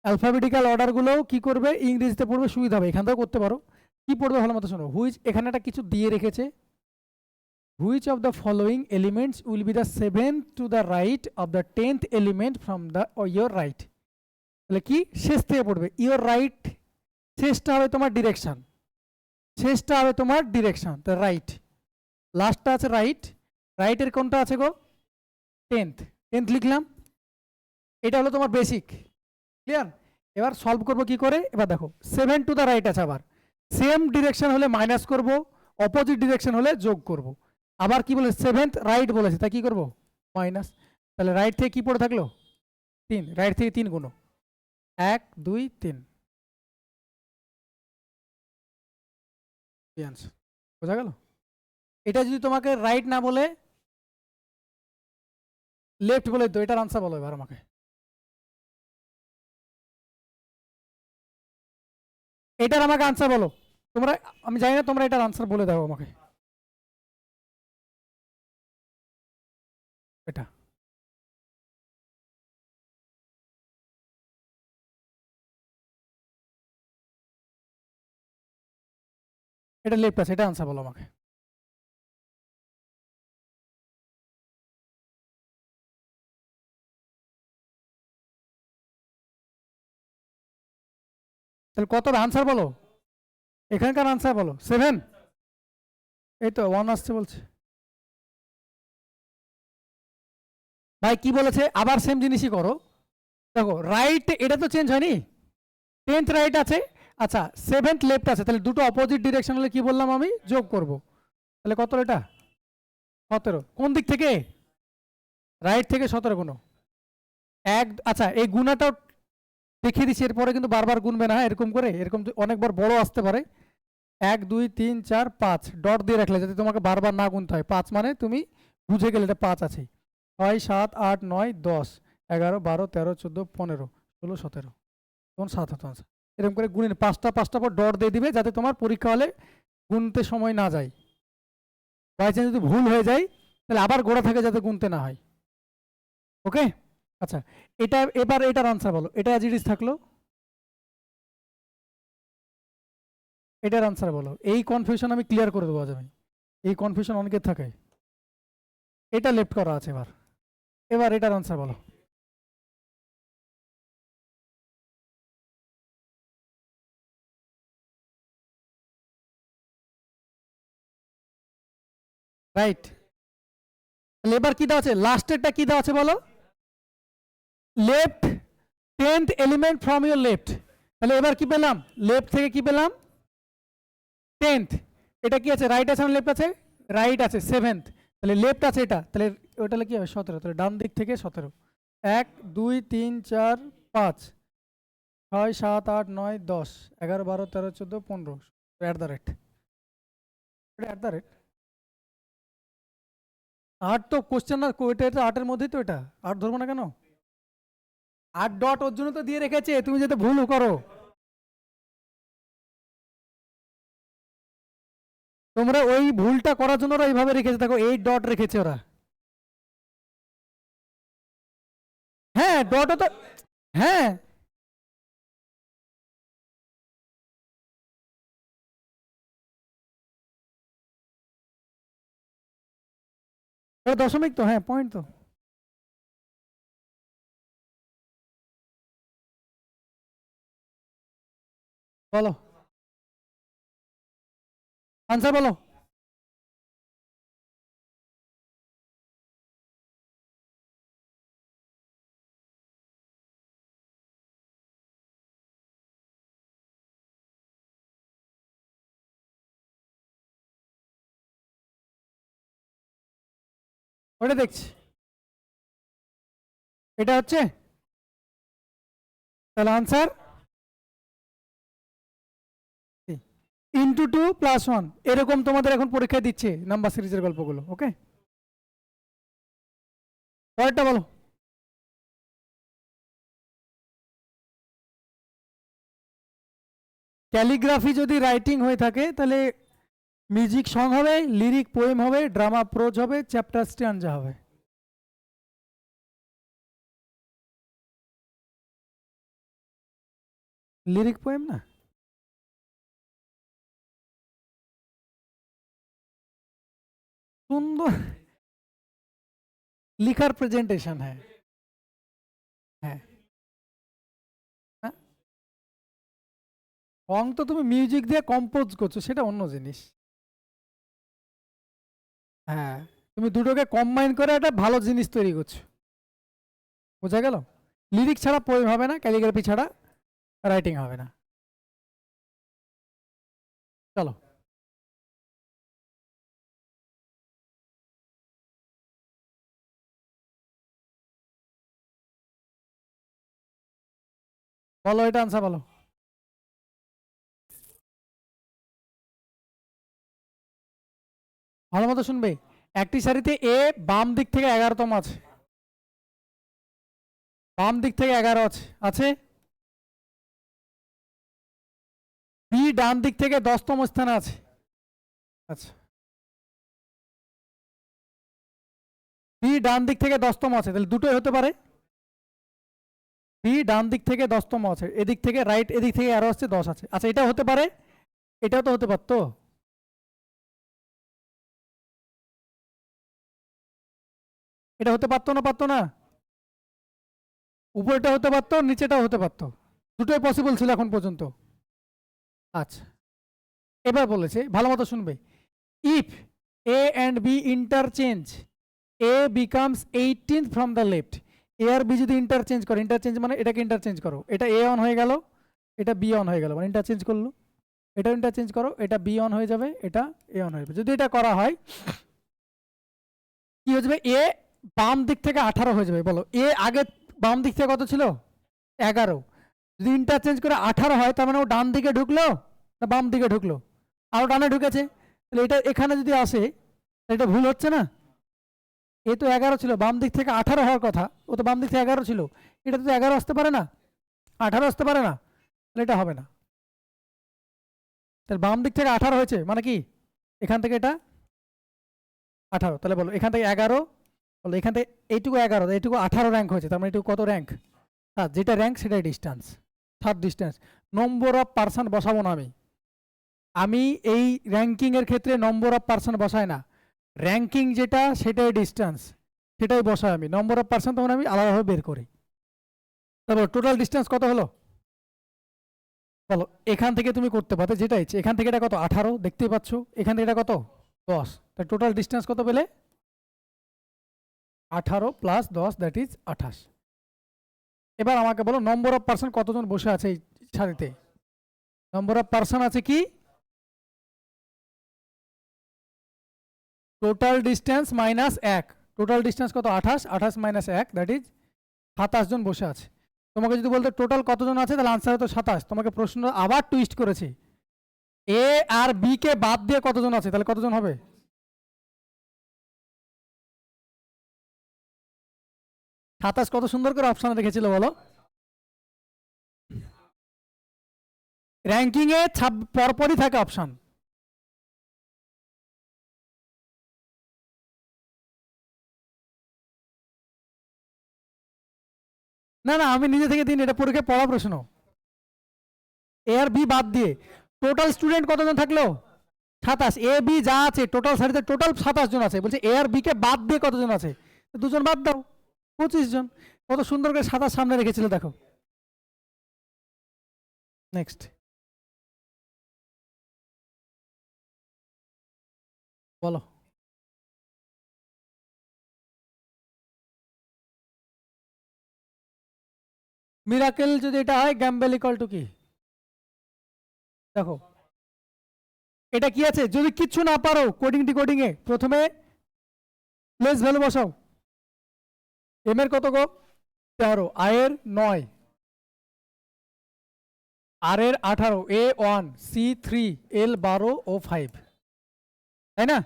অ্যালফাবেটিক্যাল অর্ডার গুলো কি করবে, ইংরেজিতে পড়বে, সুবিধা হবে, এখান থেকে করতে পারো। কি পড়বে ভালো মতো শোনো, হুইচ, এখানে একটা কিছু দিয়ে রেখেছে, which of the following elements will be the seventh to the right of the 10th element from the your right. তাহলে কি শেষ থেকে পড়বে, ইয়োর রাইট, শেষটা হবে তোমার ডিরেকশন, শেষটা হবে তোমার ডিরেকশন, তো রাইট, লাস্টটা আছে রাইট, রাইটের কোনটা আছে গো, 10th, 10th লিখলাম, এটা হলো তোমার বেসিক, ক্লিয়ার। এবার সলভ করব কি করে, এবার দেখো 7 টু দ্য রাইট আছে, আবার সেম ডিরেকশন হলে মাইনাস করব, অপোজিট ডিরেকশন হলে যোগ করব, আবার কি বলে 7th রাইট বলেছে, তাই কি করব মাইনাস, তাহলে রাইট থেকে কি পড়ে থাকলো 3, রাইট থেকে 3 গুণ 1 2 3, বোঝা গেল। এটা যদি তোমাকে রাইট না বলে লেফট বলে, তো এটার আনসার বলো এবার আমাকে, এটার আমাকে আনসার বলো তোমরা, আমি জানি না, তোমরা এটার আনসার বলে দাও আমাকে, এটা এটা লেফট আছে, এটা আনসার বলো আমাকে। তাহলে কত আনসার বলো, এখানকার আনসার বলো 7, এই তো 1 আসছে বলছে। ভাই কি বলেছে, আবার সেম জিনিসই করো, দেখো রাইট এটা তো চেঞ্জ হয়নি, 10th রাইট আছে, আচ্ছা 7th লেফট আছে, তাহলে দুটো অপোজিট ডিরেকশন হলে কি বললাম আমি, যোগ করব, তাহলে কত এটা 17, কোন দিক থেকে রাইট থেকে 17 গুণ এক। আচ্ছা এই গুণাটাও দেখিয়ে দিচ্ছি, এরপরে কিন্তু বারবার গুনবে না, এরকম করে, এরকম অনেকবার বড় আসতে পারে। 1 2 3 4 5 ডট দিয়ে রাখলে যাতে তোমাকে বারবার না গুনতে হয়। 5 মানে তুমি বুঝে গেলে এটা 5 আছে। 6 7 8 9 10 11 12 13 14 15 16 17 তখন 7 হতো আনসার। এরকম করে গুনে পাঁচটা পাঁচটা পর ডট দিয়ে দিবে যাতে তোমার পরীক্ষা হলে গুনতে সময় না যায়। বাই চান্স যদি ভুল হয়ে যায় তাহলে আবার গোড়া থেকে যাতে গুনতে না হয়। ওকে। আচ্ছা এটা এবার এটার আনসার বলো, এটা অ্যাজ ইট ইজ থাকলো, এটার আনসার বলো। এই কনফিউশন আমি ক্লিয়ার করে দেবো আজ আমি, এই কনফিউশন অনেকের থাকে। এটা লেফট করা আছে, এবার এবার এটার আনসার বলো। রাইট। তাহলে এবার কি দেওয়া আছে, লাস্টেরটা কি দেওয়া আছে বলো, left 10th element from your left. তাহলে এবার কি পেলাম, লেফট থেকে কি পেলাম 10th। এটা কি আছে, রাইট আছে না লেফট আছে, রাইট আছে 7th, তাহলে লেফট আছে এটা, তাহলে ওটা কি হবে 17, তাহলে ডান দিক থেকে 17। 1 2 3 4 5 6 7 8 9 10 11 12 13 14 15 at the rate, at the rate 8 তো কোশ্চেন আর এটা 8-এর মধ্যেই তো, এটা 8 ধরবো না কেন, 8 ডট ওর জন্য তো দিয়ে রেখেছে তুমি যাতে ভুল করো। তোমরা ওই ভুলটা করার জন্য ওরা এইভাবে রেখেছে, দেখো 8 ডট রেখেছে ওরা। হ্যাঁ ডটও তো, হ্যাঁ ওরা দশমিক তো, হ্যাঁ পয়েন্ট তো। বলো আনসার বলো। ওটা দেখছি, এটা হচ্ছে, তাহলে আনসার ইন্টু 2 প্লাস 1, এরকম তোমাদের এখন পরীক্ষায় দিচ্ছে নাম্বার সিরিজের গল্পগুলো। ওকে পরেরটা বলো। ক্যালিগ্রাফি যদি রাইটিং হয়ে থাকে তাহলে মিউজিক সং হবে, লিরিক পোয়েম হবে, ড্রামা প্রোজ হবে, চ্যাপ্টার স্ট্যানজা হবে। লিরিক পোয়েম না, সুন্দর লিখার প্রেজেন্টেশন। হ্যাঁ হ্যাঁ সং তো তুমি মিউজিক দিয়ে কম্পোজ করছো, সেটা অন্য জিনিস। হ্যাঁ তুমি দুটোকে কম্বাইন করে একটা ভালো জিনিস তৈরি করছো, বোঝা গেল। লিরিক ছাড়া পোয়েম হবে না, ক্যালিগ্রাফি ছাড়া রাইটিং হবে না। চলো বলো, এটা আনসার বলো। ভালো মতো শুনবে, একটি সারিতে এ বাম দিক থেকে 11তম আছে, বাম দিক থেকে 11 আছে, আছে। বি ডান দিক থেকে 10তম স্থানে আছে। আচ্ছা বি ডান দিক থেকে 10তম আছে, তাহলে দুটোই হতে পারে। বি ডান দিক থেকে 10তম আছে, এদিক থেকে রাইট, এদিক থেকে আরো আসছে 10 আছে। আচ্ছা এটা হতে পারে, এটাও তো হতে পারতো, এটা হতে পারতো না, পারতো না, উপরেটা হতে পারতো, নিচেটাও হতে পারতো, দুটোই পসিবল ছিল এখন পর্যন্ত। আচ্ছা এবার বলেছে, ভালো মতো শুনবে, if A and B interchange, A becomes 18th from the left. A আর বি যদি ইন্টারচেঞ্জ করো, ইন্টারচেঞ্জ মানে এটাকে ইন্টারচেঞ্জ করো, এটা এ অন হয়ে গেল, এটা বি অন হয়ে গেল, মানে ইন্টারচেঞ্জ করলো, এটা ইন্টারচেঞ্জ করো, এটা বি অন হয়ে যাবে, এটা এ অন হয়ে যাবে। যদি এটা করা হয় কি হয়ে যাবে, এ বাম দিক থেকে 18 হয়ে যাবে। বলো এ আগে বাম দিক থেকে কত ছিল? 11। যদি ইন্টারচেঞ্জ করে 18 হয় তার মানে ও ডান দিকে ঢুকলো না বাম দিকে ঢুকলো? আরো ডানে ঢুকেছে। তাহলে এটা এখানে যদি আসে এটা ভুল হচ্ছে না? এ তো 11 ছিল, বাম দিক থেকে 18 হওয়ার কথা, ও তো বাম দিক থেকে 11 ছিল, এটা তো 11 আসতে পারে না, 18 আসতে পারে না, তাহলে এটা হবে না। তাহলে বাম দিক থেকে 18 হয়েছে মানে কি এখান থেকে এটা 18, তাহলে বলো এখান থেকে 11, বলো এখান থেকে এইটুকু 11, এইটুকু 18 র্যাঙ্ক হয়েছে, তার মানে এইটুকু কত র্যাঙ্ক? 7। যেটা র্যাঙ্ক সেটাই distance, 7 distance. Number of person বসাবো না আমি এই র্যাঙ্কিং এর ক্ষেত্রে নম্বর অফ পার্সন বসাই না, র্যাঙ্কিং যেটা সেটাই ডিস্টেন্স, সেটাই বসাই আমি। নম্বর অফ পার্সন তখন আমি আলাদাভাবে বের করি। তারপর টোটাল ডিস্টেন্স কত হলো বলো? এখান থেকে তুমি করতে পারো যেটা ইচ্ছে, এখান থেকে এটা কত 18 দেখতেই পাচ্ছ, এখান থেকে এটা কত 10, তাই টোটাল ডিস্টেন্স কত পেলে? 18 প্লাস 10 দ্যাট ইজ 28। এবার আমাকে বলো নম্বর অফ পার্সন কতজন বসে আছে এই সারিতে? নম্বর অফ পার্সন আছে কি total distance minus 1, total distance কত 28, 28 মাইনাস 1 দ্যাট ইজ 27 জন বসে আছে। তোমাকে যদি বলতে টোটাল কতজন আছে তাহলে আনসার হতো 27। তোমাকে প্রশ্ন আবার টুইস্ট করেছি, এ আর বি কে বাদ দিয়ে কতজন আছে, তাহলে কতজন হবে? সাতাশ কত সুন্দর করে অপশনে রেখেছিল বলো? র্যাঙ্কিং এ পরপরই থাকে অপশন। না না আমি নিজে থেকে দিন, এটা পরীক্ষায় পড়া প্রশ্ন। এ আর বি বাদ দিয়ে টোটাল স্টুডেন্ট কতজন থাকলো? 27। এ বি যা আছে টোটাল সারিতে টোটাল 27 জন আছে, বলছে এ আর বি কে বাদ দিয়ে কতজন আছে? দুজন বাদ দাও, 25 জন। কত সুন্দর করে 27 সামনে রেখেছিল দেখো। নেক্সট বলো। মিরাকেল যদি এটা হয় গ্যাম্বেল ইকুয়াল টু কি? দেখো এটা কি আছে, যদি কিচ্ছু না পারো কোডিং ডিকোডিং এ প্রথমে প্লেস ভ্যালু বসাও। এম এর কত গো 13, আয়ের 9, আর এর 18, এ 1, সি 3, এল 12 ও 5, তাই না?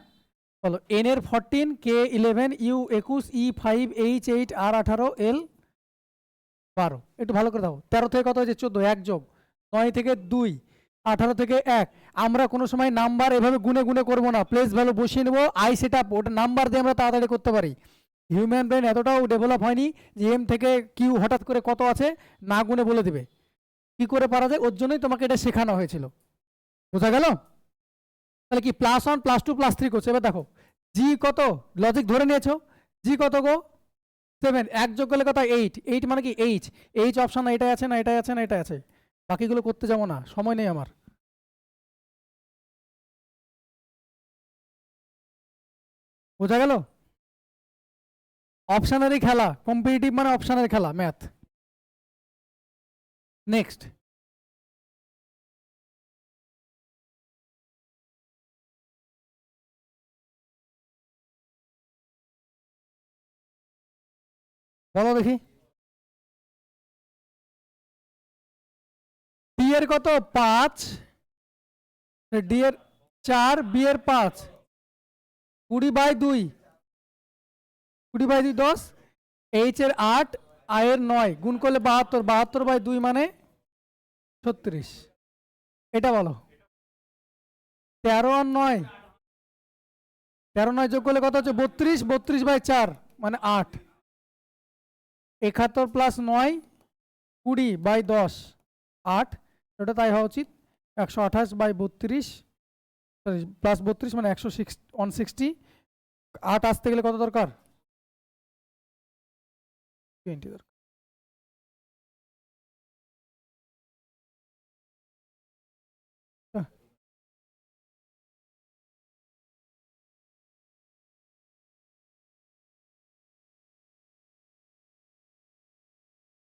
বলো এন এর 14, কে 11, ইউ 21, ই 5, এইচ 8, আর 18, এল 12। একটু ভালো করে দাও, 13 থেকে কত হয়েছে 14, 1 যোগ 9 থেকে 2, 18 থেকে 1। আমরা কোনো সময় নাম্বার এভাবে গুনে গুনে করবো না, প্লেস ভ্যালু বসিয়ে নেবো, আই সেট আপ ওটা নাম্বার দিয়ে আমরা তাড়াতাড়ি করতে পারি। হিউম্যান ব্রেন এতটাও ডেভেলপ হয়নি যে এম থেকে কিউ হঠাৎ করে কত আছে না গুনে বলে দিবে, কি করে পারা যায়, ওর জন্যই তোমাকে এটা শেখানো হয়েছিল। বোঝা গেল? তাহলে কি +1 +2 +3 করছে। এবার দেখো জি কত, লজিক ধরে নিয়েছো, জি কত গো 7, 1 যোগ করলে কত 8, 8 মানে কি এইচ, এইচ অপশন না এটাই আছে না এটাই আছে না এটা আছে, বাকিগুলো করতে যাবো না, সময় নেই আমার। বোঝা গেল? অপশনারি খেলা, কম্পিটিটিভ মানে অপশনারি খেলা, ম্যাথ। নেক্সট বলো দেখি। বি এর কত 5, ডি এর 4, বি এর 5, 20/2, 20/2 10, এইচ এর 8, আয়ের 9, গুণ করলে 72, 72/2 মানে 36। এটা বলো 13 আর 9, 13 9 যোগ করলে কত হচ্ছে 32, 32/4 মানে 8, 71 প্লাস 9, 20/10 8, ওটা তাই হওয়া উচিত। 128/32 প্লাস 32 মানে 160, 8 আসতে গেলে কত দরকার 20 দরকার।